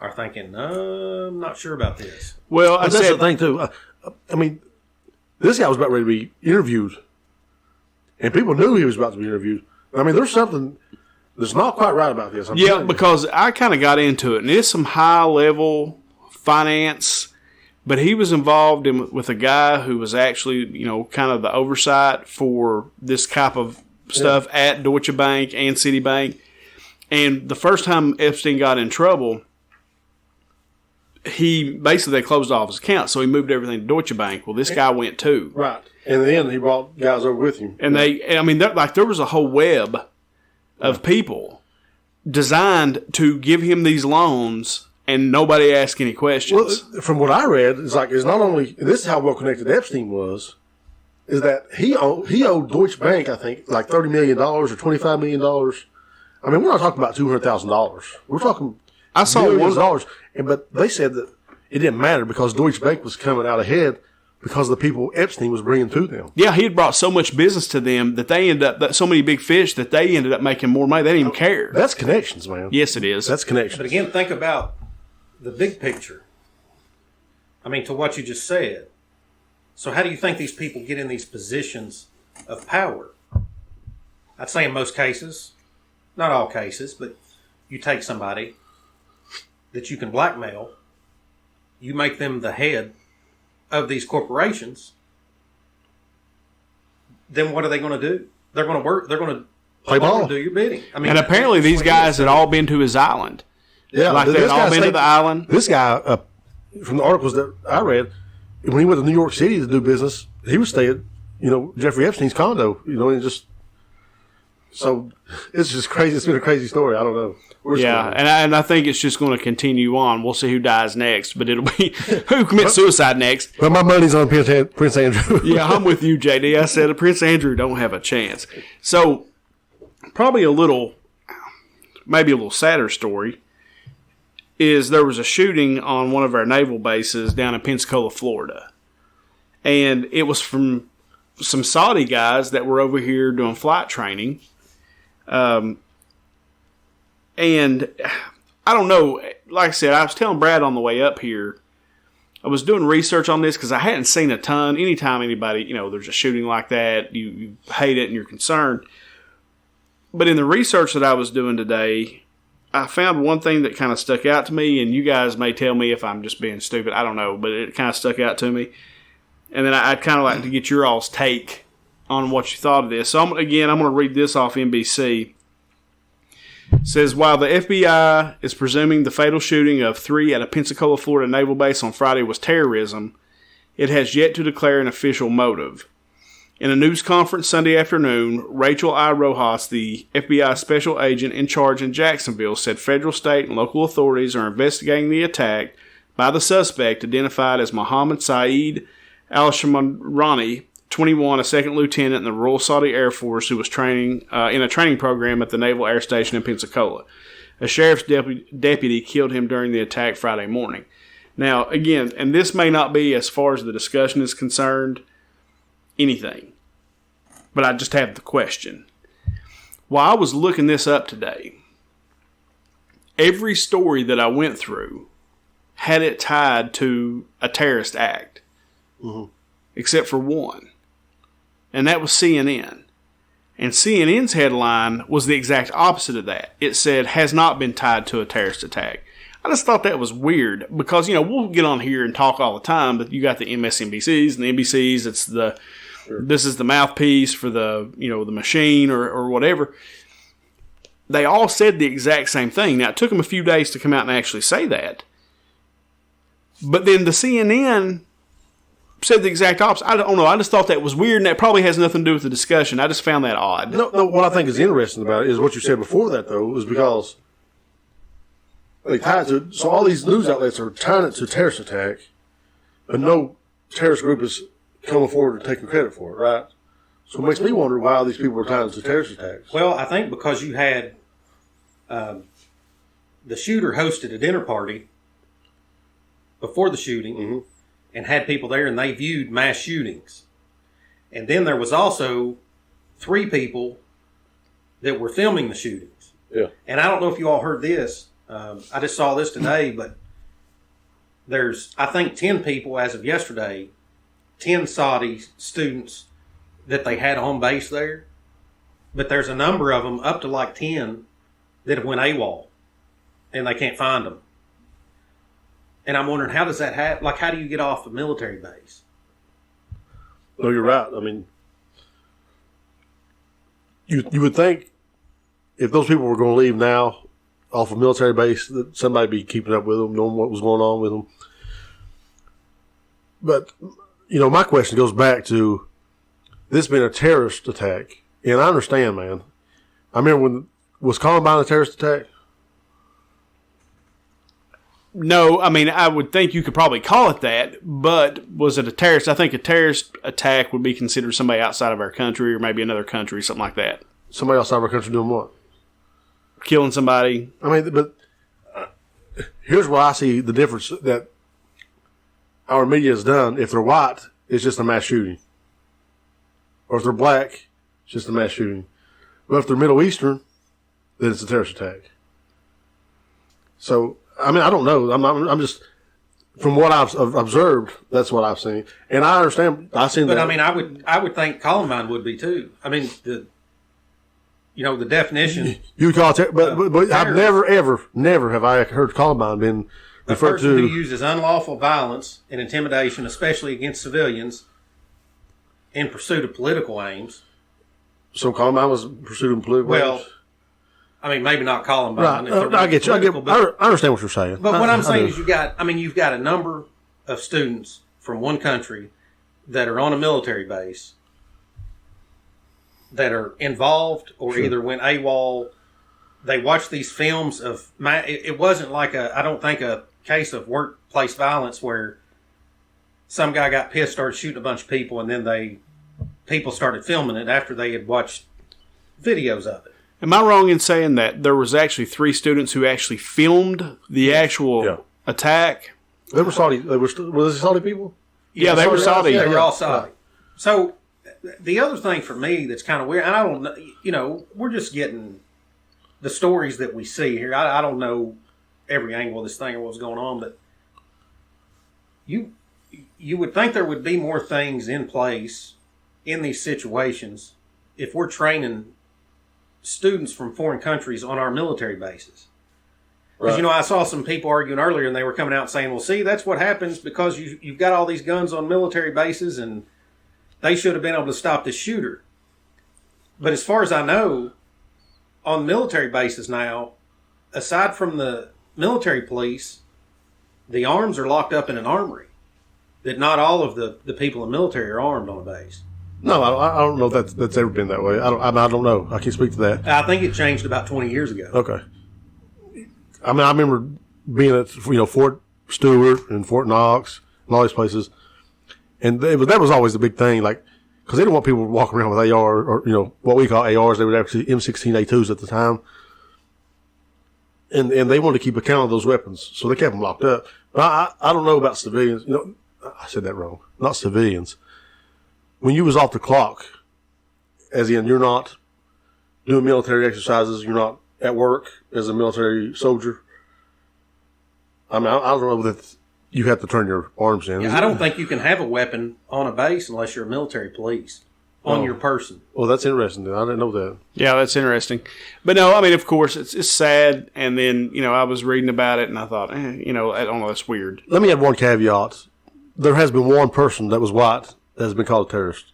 are thinking, I'm not sure about this? Well, that's the thing, too. I mean, this guy was about ready to be interviewed. And people knew he was about to be interviewed. I mean, there's something that's not quite right about this. Because I kind of got into it. And it's some high-level finance. But he was involved with a guy who was actually, kind of the oversight for this type of stuff at Deutsche Bank and Citibank. And the first time Epstein got in trouble, they closed off his account, so he moved everything to Deutsche Bank. Well, this guy went too. Right. And then he brought guys over with him. And there was a whole web of people designed to give him these loans. And nobody asked any questions. Well, from what I read, it's not only, this is how well connected Epstein was, is that he owed Deutsche Bank, I think, like $30 million or $25 million. I mean, we're not talking about $200,000. We're talking millions of dollars. But they said that it didn't matter because Deutsche Bank was coming out ahead because of the people Epstein was bringing to them. Yeah, he had brought so much business to them that they so many big fish that they ended up making more money. They didn't even care. That's connections, man. Yes, it is. That's connections. But again, think about the big picture. I mean, to what you just said. So how do you think these people get in these positions of power? I'd say in most cases, not all cases, but you take somebody that you can blackmail, you make them the head of these corporations, then what are they going to do? They're going to work, they're going to play ball, do your bidding. I mean, and apparently these guys had all been to his island. Yeah, like they'd all been to the island. This guy, from the articles that I read, when he went to New York City to do business, he was staying at, Jeffrey Epstein's condo, and so it's just crazy. It's been a crazy story. I don't know. And I think it's just going to continue on. We'll see who dies next, but it'll be who commits suicide next. Well, my money's on Prince Andrew. Yeah, I'm with you, JD. I said Prince Andrew don't have a chance. So probably maybe a little sadder story is there was a shooting on one of our naval bases down in Pensacola, Florida. And it was from some Saudi guys that were over here doing flight training. And I don't know, like I said, I was telling Brad on the way up here, I was doing research on this because I hadn't seen a ton. Anytime anybody, there's a shooting like that, you hate it and you're concerned. But in the research that I was doing today, I found one thing that kind of stuck out to me, and you guys may tell me if I'm just being stupid. I don't know, but it kind of stuck out to me. And then I'd kind of like to get your all's take on what you thought of this. So, I'm going to read this off NBC. It says, while the FBI is presuming the fatal shooting of 3 at a Pensacola, Florida naval base on Friday was terrorism, it has yet to declare an official motive. In a news conference Sunday afternoon, Rachel I. Rojas, the FBI special agent in charge in Jacksonville, said federal, state, and local authorities are investigating the attack by the suspect identified as Mohammed Saeed al-Shamarani, 21, a second lieutenant in the Royal Saudi Air Force who was training in a training program at the Naval Air Station in Pensacola. A sheriff's deputy killed him during the attack Friday morning. Now, again, and this may not be, as far as the discussion is concerned, anything. But I just have the question. While I was looking this up today, every story that I went through had it tied to a terrorist act. Mm-hmm. Except for one. And that was CNN. And CNN's headline was the exact opposite of that. It said, has not been tied to a terrorist attack. I just thought that was weird because, we'll get on here and talk all the time, but you got the MSNBCs and the NBCs. It's the This is the mouthpiece for the machine or whatever. They all said the exact same thing. Now, it took them a few days to come out and actually say that. But then the CNN said the exact opposite. I don't know. I just thought that was weird, and that probably has nothing to do with the discussion. I just found that odd. No, what I think is interesting about it is what you said before that, though, is because they tied to, so all these news outlets are tying it to a terrorist attack, but no terrorist group is coming forward and taking credit for it, right? So it makes me wonder why all these people are tying it to terrorist attacks. Well, I think because you had the shooter hosted a dinner party before the shooting and had people there, and they viewed mass shootings. And then there was also 3 people that were filming the shootings. Yeah. And I don't know if you all heard this. I just saw this today, but there's, I think, 10 people as of yesterday, 10 Saudi students that they had on base there. But there's a number of them, up to like 10, that have went AWOL, and they can't find them. And I'm wondering, how does that happen? Like, how do you get off a military base? No, you're right. I mean, you would think if those people were going to leave now off a military base, that somebody would be keeping up with them, knowing what was going on with them. But, my question goes back to this being a terrorist attack. And I understand, man. I remember was Columbine a terrorist attack? No, I mean, I would think you could probably call it that, but was it a terrorist? I think a terrorist attack would be considered somebody outside of our country or maybe another country, something like that. Somebody outside of our country doing what? Killing somebody. I mean, but here's where I see the difference that our media has done. If they're white, it's just a mass shooting. Or if they're black, it's just a mass shooting. But if they're Middle Eastern, then it's a terrorist attack. So, I mean, I don't know. I'm just, from what I've observed, that's what I've seen. And I understand, I've seen that. But I mean, I would think Columbine would be too. I mean, the definition. You would call it, but I've never have I heard Columbine been referred to. A person who uses unlawful violence and intimidation, especially against civilians, in pursuit of political aims. So Columbine was pursuing political aims? Well, I mean, maybe not Columbine. Right. I get you. I understand what you're saying. But what I'm saying is you've got a number of students from one country that are on a military base that are involved or either went AWOL. They watched these films of, it wasn't like I don't think a case of workplace violence where some guy got pissed, started shooting a bunch of people, and then people started filming it after they had watched videos of it. Am I wrong in saying that there was actually 3 students who actually filmed the actual attack? They were Saudi. Were they Saudi people? Yeah, they were Saudi. They were all Saudi. So the other thing for me that's kind of weird, and I don't know, we're just getting the stories that we see here. I don't know every angle of this thing or what's going on, but you would think there would be more things in place in these situations if we're training students from foreign countries on our military bases. Because, I saw some people arguing earlier, and they were coming out saying, well, see, that's what happens because you've got all these guns on military bases, and they should have been able to stop this shooter. But as far as I know, on military bases now, aside from the military police, the arms are locked up in an armory. That not all of the people in the military are armed on a base. No, I don't know if that's ever been that way. I don't know. I can't speak to that. I think it changed about 20 years ago. Okay. I mean, I remember being at Fort Stewart and Fort Knox and all these places, and that was always the big thing, like because they didn't want people walking around with AR or what we call ARs. They were actually M16A2s at the time, and they wanted to keep account of those weapons, so they kept them locked up. But I don't know about civilians. I said that wrong. Not civilians. When you was off the clock, as in you're not doing military exercises, you're not at work as a military soldier. I mean, I don't know that you have to turn your arms in. Yeah, I don't think you can have a weapon on a base unless you're a military police on your person. Well, that's interesting. I didn't know that. Yeah, that's interesting. But no, I mean, of course, it's sad. And then, I was reading about it and I thought, I don't know, that's weird. Let me add one caveat. There has been one person that was white that has been called a terrorist.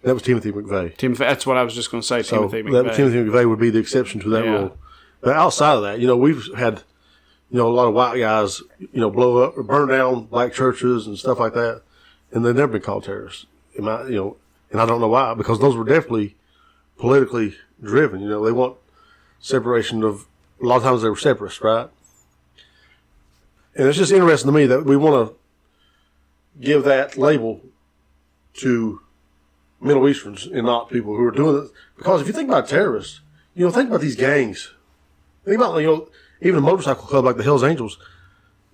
That was Timothy McVeigh. That's what I was just going to say, So Timothy McVeigh. Timothy McVeigh would be the exception to that rule. But outside of that, we've had, a lot of white guys, blow up or burn down black churches and stuff like that, and they've never been called terrorists. And I don't know why, because those were definitely politically driven. They want separation of, a lot of times they were separatists, right? And it's just interesting to me that we want to give that label to Middle Easterns and not people who are doing it. Because if you think about terrorists, think about these gangs. Think about, even a motorcycle club like the Hells Angels.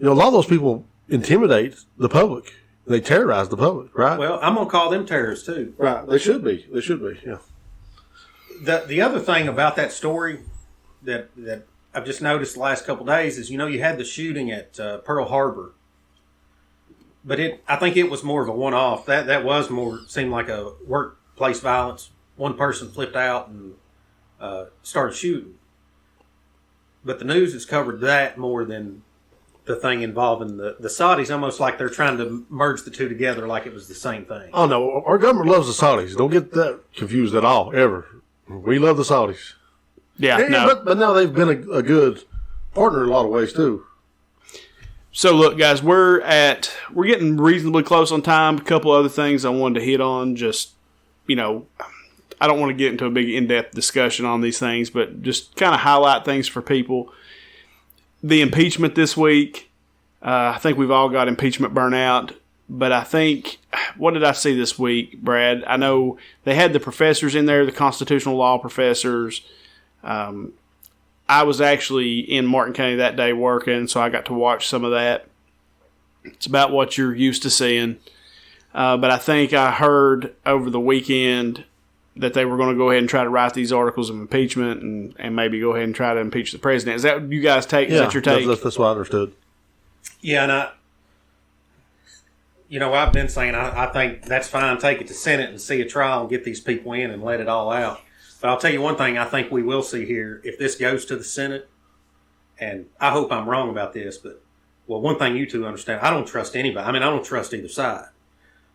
A lot of those people intimidate the public. They terrorize the public, right? Well, I'm going to call them terrorists too. Right. They should be. Yeah. The other thing about that story that I've just noticed the last couple of days is, you had the shooting at Pearl Harbor. But I think it was more of a one-off. That was seemed like a workplace violence. One person flipped out and started shooting. But the news has covered that more than the thing involving the Saudis, almost like they're trying to merge the two together like it was the same thing. Oh, no. Our government loves the Saudis. Don't get that confused at all, ever. We love the Saudis. Yeah, But now they've been a good partner in a lot of ways, too. So, look, guys, we're getting reasonably close on time. A couple other things I wanted to hit on. Just, I don't want to get into a big in-depth discussion on these things, but just kind of highlight things for people. The impeachment this week, I think we've all got impeachment burnout. But I think, what did I see this week, Brad? I know they had the professors in there, the constitutional law professors. I was actually in Martin County that day working, so I got to watch some of that. It's about what you're used to seeing. But I think I heard over the weekend that they were going to go ahead and try to write these articles of impeachment and maybe go ahead and try to impeach the president. Is that you guys take? Yeah, is that your take? That's what I understood. Yeah, and I've been saying I think that's fine. Take it to Senate and see a trial and get these people in and let it all out. But I'll tell you one thing I think we will see here. If this goes to the Senate, and I hope I'm wrong about this, but, one thing you two understand, I don't trust anybody. I don't trust either side,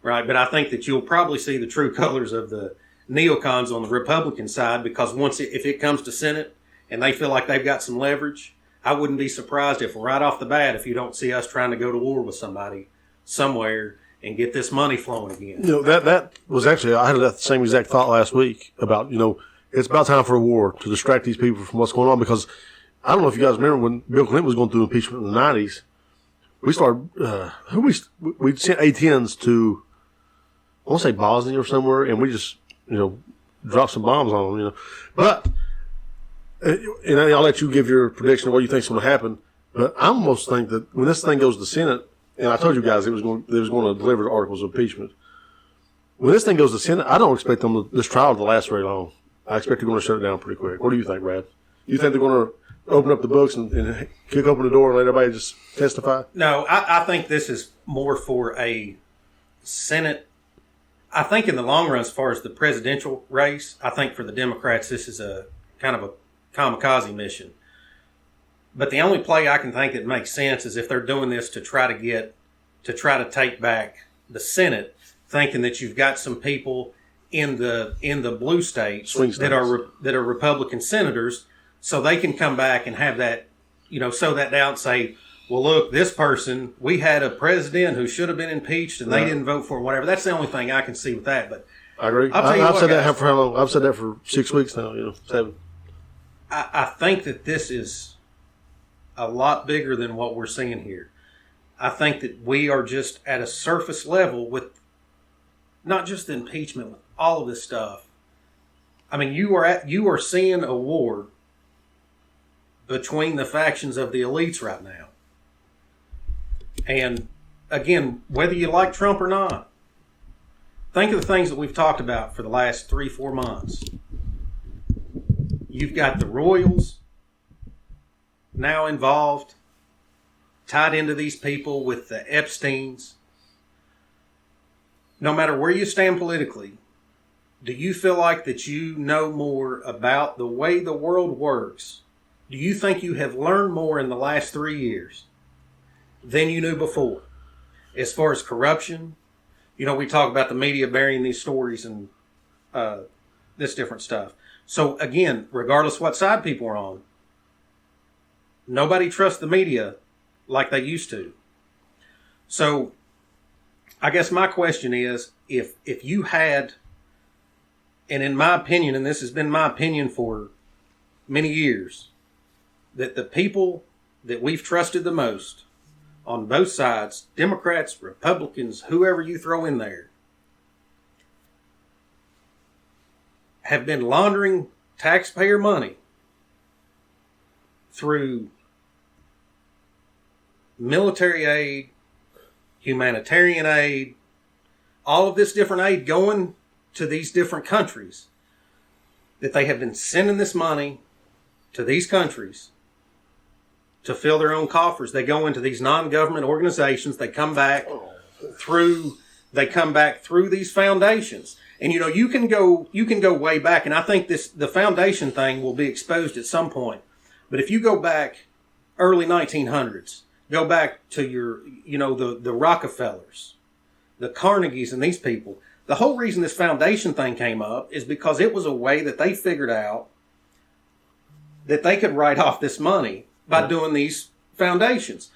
right? But I think that you'll probably see the true colors of the neocons on the Republican side, because if it comes to Senate and they feel like they've got some leverage, I wouldn't be surprised if right off the bat, if you don't see us trying to go to war with somebody somewhere and get this money flowing again. That was actually, I had that same exact thought last week about, it's about time for a war to distract these people from what's going on, because I don't know if you guys remember when Bill Clinton was going through impeachment in the 90s, we started, we sent A-10s to, I want to say Bosnia or somewhere, and we just, dropped some bombs on them, But, and I'll let you give your prediction of what you think is going to happen, but I almost think that when this thing goes to the Senate, and I told you guys they was going to deliver the articles of impeachment. When this thing goes to the Senate, I don't expect this trial to last very long. I expect they're going to shut it down pretty quick. What do you think, Brad? You think they're going to open up the books and kick open the door and let everybody just testify? No, I think this is more for a Senate. I think in the long run, as far as the presidential race, I think for the Democrats, this is a kind of a kamikaze mission. But the only play I can think that makes sense is if they're doing this to try to take back the Senate, thinking that you've got some people in the blue states that are Republican senators, so they can come back and have that, sow that down and say, well, look, this person, we had a president who should have been impeached and they didn't vote for him, whatever. That's the only thing I can see with that. But I agree. I've said that for how long? I've said that for 6 weeks now, 7. I think that this is a lot bigger than what we're seeing here. I think that we are just at a surface level with not just the impeachment, with all of this stuff. You are seeing a war between the factions of the elites right now. And again, whether you like Trump or not, think of the things that we've talked about for the last 3-4 months. You've got the royals now involved, tied into these people with the Epsteins. No matter where you stand politically, do you feel like that you know more about the way the world works? Do you think you have learned more in the last 3 years than you knew before? As far as corruption, we talk about the media burying these stories and this different stuff. So again, regardless what side people are on, nobody trusts the media like they used to. So I guess my question is, if you had, and in my opinion, and this has been my opinion for many years, that the people that we've trusted the most on both sides, Democrats, Republicans, whoever you throw in there, have been laundering taxpayer money through military aid, humanitarian aid, all of this different aid going to these different countries, that they have been sending this money to these countries to fill their own coffers. They go into these non-government organizations. They come back through these foundations. And you can go way back, and I think the foundation thing will be exposed at some point. But if you go back early 1900s, go back to the Rockefellers, the Carnegies, and these people. The whole reason this foundation thing came up is because it was a way that they figured out that they could write off this money by doing these foundations.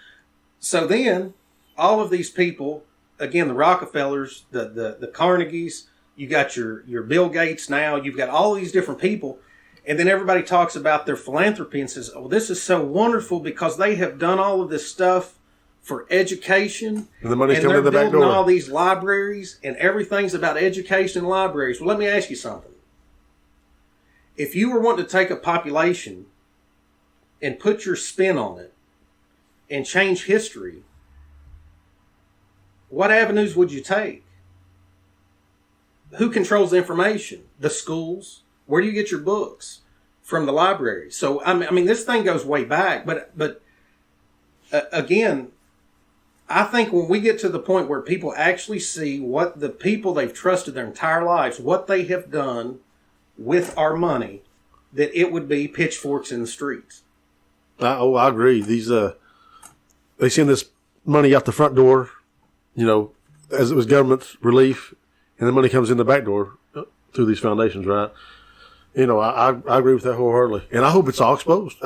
So then, all of these people, again, the Rockefellers, the Carnegies, you got your Bill Gates now, you've got all these different people, and then everybody talks about their philanthropy and says, oh, this is so wonderful because they have done all of this stuff for education, and the money's and coming in the back door. They're building all these libraries, and everything's about education and libraries. Well, let me ask you something. If you were wanting to take a population and put your spin on it and change history, what avenues would you take? Who controls the information? The schools? Where do you get your books? From the library. So, I mean, this thing goes way back, but again, I think when we get to the point where people actually see what the people they've trusted their entire lives, what they have done with our money, that it would be pitchforks in the streets. I agree. They send this money out the front door, as it was government relief, and the money comes in the back door through these foundations, right? I agree with that wholeheartedly, and I hope it's all exposed.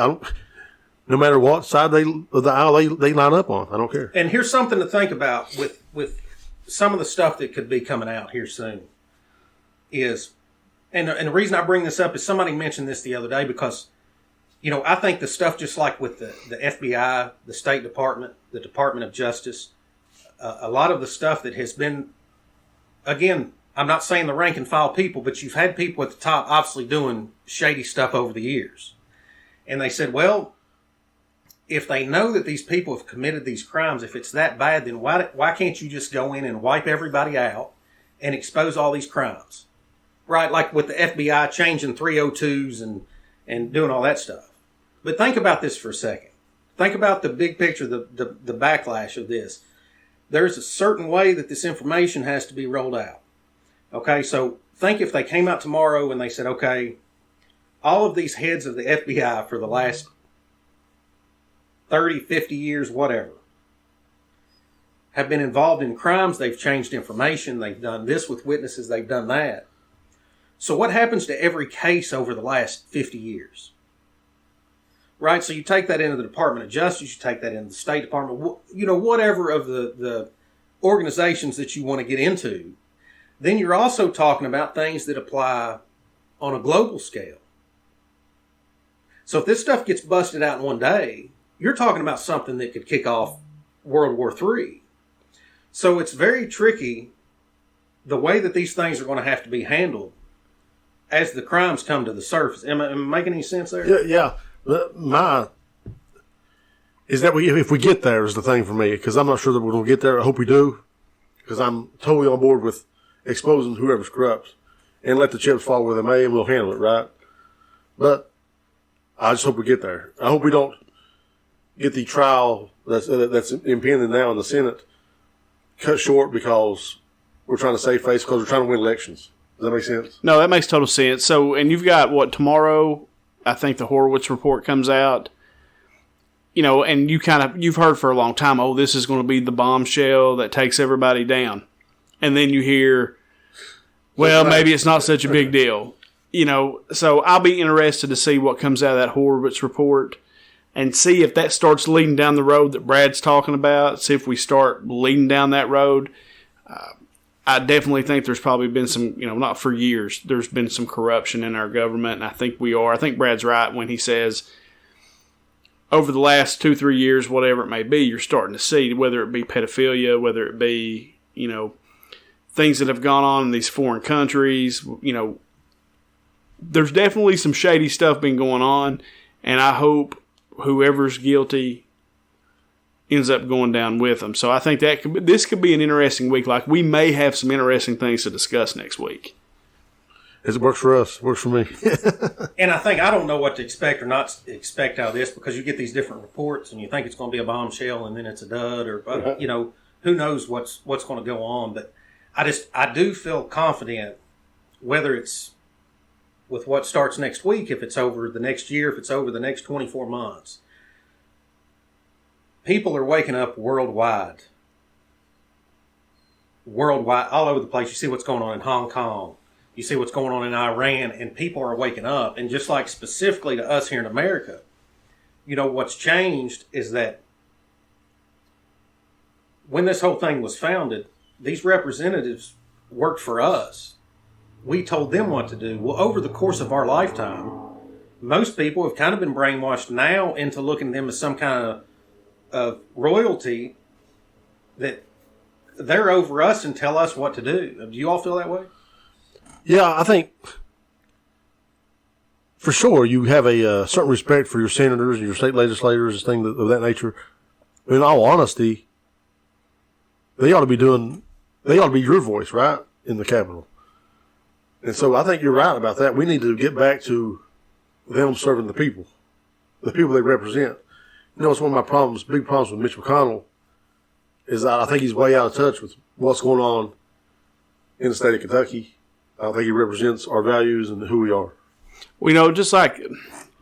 No matter what side of the aisle they line up on, I don't care. And here's something to think about with some of the stuff that could be coming out here soon is, and the reason I bring this up is somebody mentioned this the other day because, I think the stuff just like with the FBI, the State Department, the Department of Justice, a lot of the stuff that has been, again, I'm not saying the rank and file people, but you've had people at the top obviously doing shady stuff over the years. And they said, well, if they know that these people have committed these crimes, if it's that bad, then why can't you just go in and wipe everybody out and expose all these crimes? Right? Like with the FBI changing 302s and doing all that stuff. But think about this for a second. Think about the big picture, the backlash of this. There's a certain way that this information has to be rolled out. Okay, so think if they came out tomorrow and they said, okay, all of these heads of the FBI for the last 30, 50 years, whatever, have been involved in crimes, they've changed information, they've done this with witnesses, they've done that. So what happens to every case over the last 50 years? Right, so you take that into the Department of Justice, you take that into the State Department, whatever of the organizations that you want to get into. Then you're also talking about things that apply on a global scale. So if this stuff gets busted out in one day, you're talking about something that could kick off World War III. So it's very tricky the way that these things are going to have to be handled as the crimes come to the surface. Am I making any sense there? Yeah. Is that if we get there is the thing for me, because I'm not sure that we're going to get there. I hope we do, because I'm totally on board with exposing whoever's corrupt and let the chips fall where they may, and we'll handle it, right? But I just hope we get there. I hope we don't get the trial that's impending now in the Senate cut short because we're trying to save face because we're trying to win elections. Does that make sense? No, that makes total sense. So, and you've got tomorrow? I think the Horowitz report comes out. And you've heard for a long time, oh, this is going to be the bombshell that takes everybody down. And then you hear Well, maybe it's not such a big deal. So I'll be interested to see what comes out of that Horowitz report and see if that starts leading down the road that Brad's talking about, see if we start leading down that road. I definitely think there's probably been some, not for years, there's been some corruption in our government, and I think we are. I think Brad's right when he says over the last 2-3 years, whatever it may be, you're starting to see, whether it be pedophilia, whether it be, things that have gone on in these foreign countries, there's definitely some shady stuff been going on, and I hope whoever's guilty ends up going down with them. So I think this could be an interesting week. Like, we may have some interesting things to discuss next week. It works for us. Works for me. And I don't know what to expect or not expect out of this, because you get these different reports and you think it's going to be a bombshell and then it's a dud, or who knows what's going to go on. But I do feel confident, whether it's with what starts next week, if it's over the next year, if it's over the next 24 months. People are waking up worldwide, all over the place. You see what's going on in Hong Kong. You see what's going on in Iran, and people are waking up. And just like specifically to us here in America, what's changed is that when this whole thing was founded, these representatives worked for us. We told them what to do. Well, over the course of our lifetime, most people have kind of been brainwashed now into looking at them as some kind of royalty, that they're over us and tell us what to do. Do you all feel that way? Yeah, I think for sure you have a certain respect for your senators and your state legislators and things of that nature. In all honesty, they ought to be your voice, right, in the Capitol. And so I think you're right about that. We need to get back to them serving the people they represent. It's one of my big problems with Mitch McConnell, is that I think he's way out of touch with what's going on in the state of Kentucky. I don't think he represents our values and who we are. Well, just like,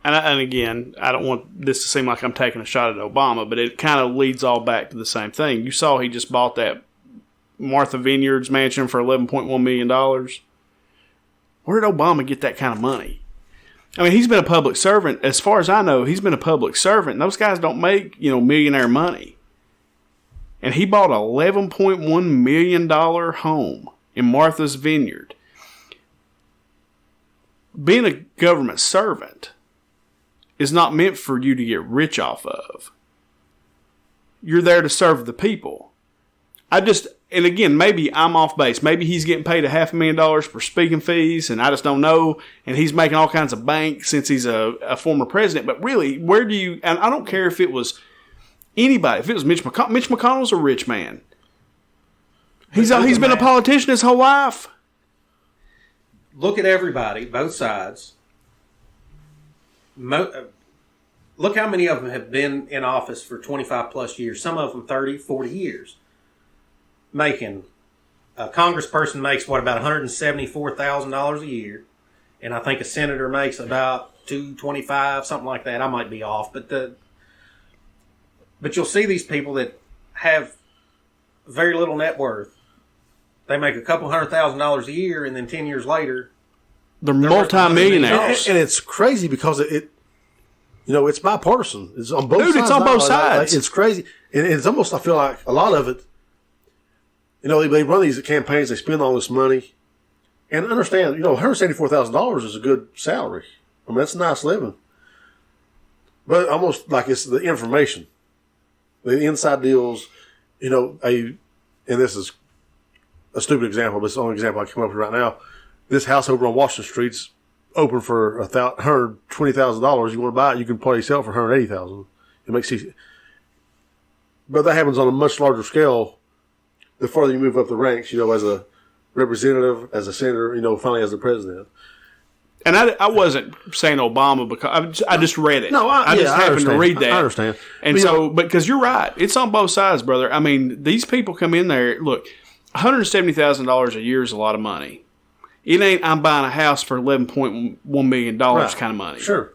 and again, I don't want this to seem like I'm taking a shot at Obama, but it kind of leads all back to the same thing. You saw he just bought that Martha Vineyards mansion for $11.1 million. Where did Obama get that kind of money? I mean, he's been a public servant. As far as I know, he's been a public servant. Those guys don't make, millionaire money. And he bought an $11.1 million home in Martha's Vineyard. Being a government servant is not meant for you to get rich off of. You're there to serve the people. And again, maybe I'm off base. Maybe he's getting paid $500,000 for speaking fees, and I just don't know. And he's making all kinds of bank since he's a former president. But really, and I don't care if it was anybody. If it was Mitch McConnell's a rich man. He's been a politician his whole life. Look at everybody, both sides. Look how many of them have been in office for 25 plus years. Some of them 30, 40 years. A congressperson makes about $174,000 a year, and I think a senator makes about $225,000, something like that. I might be off, but you'll see these people that have very little net worth. They make a couple $100,000 a year, and then 10 years later, they're multi-millionaires. And it's crazy because it's bipartisan. It's on both sides. Dude, it's on both sides. It's crazy, and it's almost, I feel like a lot of it. They run these campaigns, they spend all this money. And understand, $174,000 is a good salary. I mean, that's a nice living. But almost like it's the information. The inside deals, and this is a stupid example, but it's the only example I can come up with right now. This house over on Washington Street's open for $120,000. You want to buy it, you can probably sell it for $180,000. It makes sense. But that happens on a much larger scale. The farther you move up the ranks, as a representative, as a senator, finally as the president. And I wasn't saying Obama because I just read it. No, I just happened to read that. I understand. And because you're right, it's on both sides, brother. I mean, these people come in there. Look, $170,000 a year is a lot of money. It ain't I'm buying a house for $11.1 million kind of money. Sure.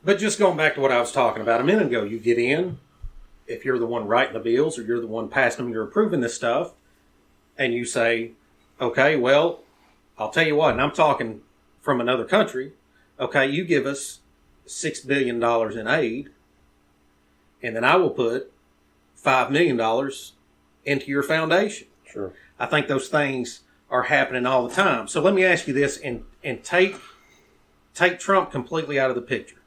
But just going back to what I was talking about a minute ago, you get in. If you're the one writing the bills or you're the one passing them, you're approving this stuff, and you say, Okay, well, I'll tell you what, and I'm talking from another country. Okay, you give us $6 billion in aid, and then I will put $5 million into your foundation. Sure. I think those things are happening all the time. So let me ask you this, and take Trump completely out of the picture.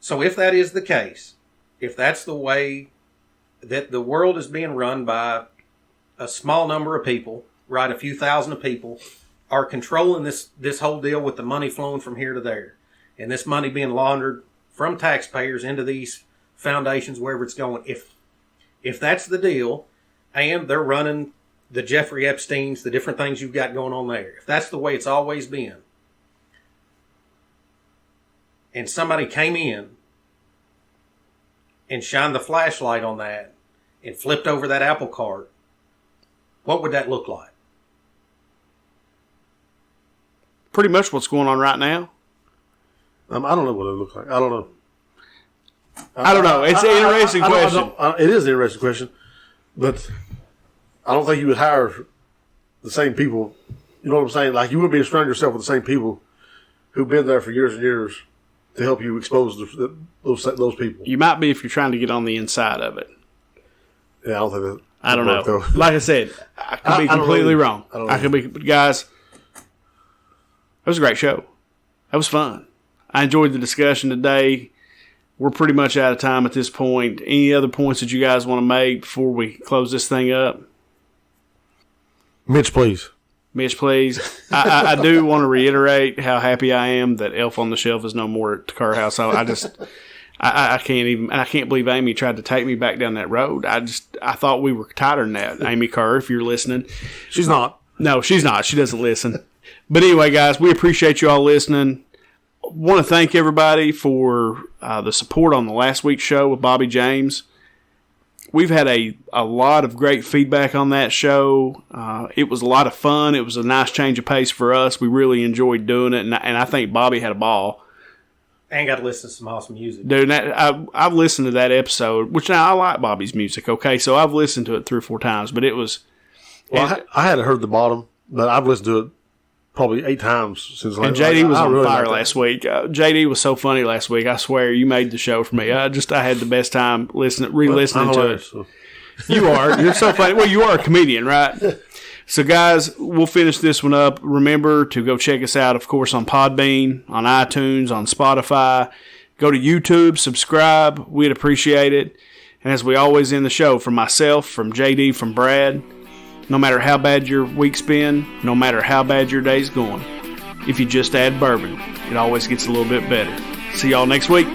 So if that is the case, if that's the way that the world is being run by a small number of people, right, a few thousand of people, are controlling this whole deal with the money flowing from here to there, and this money being laundered from taxpayers into these foundations, wherever it's going. If that's the deal, and they're running the Jeffrey Epsteins, the different things you've got going on there, if that's the way it's always been, and somebody came in and shined the flashlight on that and flipped over that apple cart, what would that look like? Pretty much what's going on right now. I don't know what it looks like. I don't know. I don't know. It's an interesting question. It is an interesting question, but I don't think you would hire the same people. You know what I'm saying? Like, you wouldn't be surrounding yourself with the same people who've been there for years and years to help you expose those people. You might be if you're trying to get on the inside of it. Yeah, I don't think that. I don't know. Like I said, I could be completely wrong. I could be, guys. It was a great show. That was fun. I enjoyed the discussion today. We're pretty much out of time at this point. Any other points that you guys want to make before we close this thing up? Mitch, please. Mitch, please. I do want to reiterate how happy I am that Elf on the Shelf is no more at the Kerr house. I can't believe Amy tried to take me back down that road. I thought we were tighter than that. Amy Kerr, if you're listening. She's not. No, she's not. She doesn't listen. But anyway, guys, we appreciate you all listening. Want to thank everybody for the support on the last week's show with Bobby James. We've had a lot of great feedback on that show. It was a lot of fun. It was a nice change of pace for us. We really enjoyed doing it, and I think Bobby had a ball. And got to listen to some awesome music. Dude, I've listened to that episode, which now I like Bobby's music, okay? So I've listened to it 3 or 4 times, but it was... Well, I hadn't heard the bottom, but I've listened to it probably 8 times since last week. And JD was on fire last week. JD was so funny last week. I swear, you made the show for me. I had the best time re-listening to it. So. You are. You're so funny. Well, you are a comedian, right? So, guys, we'll finish this one up. Remember to go check us out, of course, on Podbean, on iTunes, on Spotify. Go to YouTube, subscribe. We'd appreciate it. And as we always end the show, from myself, from JD, from Brad, no matter how bad your week's been, no matter how bad your day's going, if you just add bourbon, it always gets a little bit better. See y'all next week.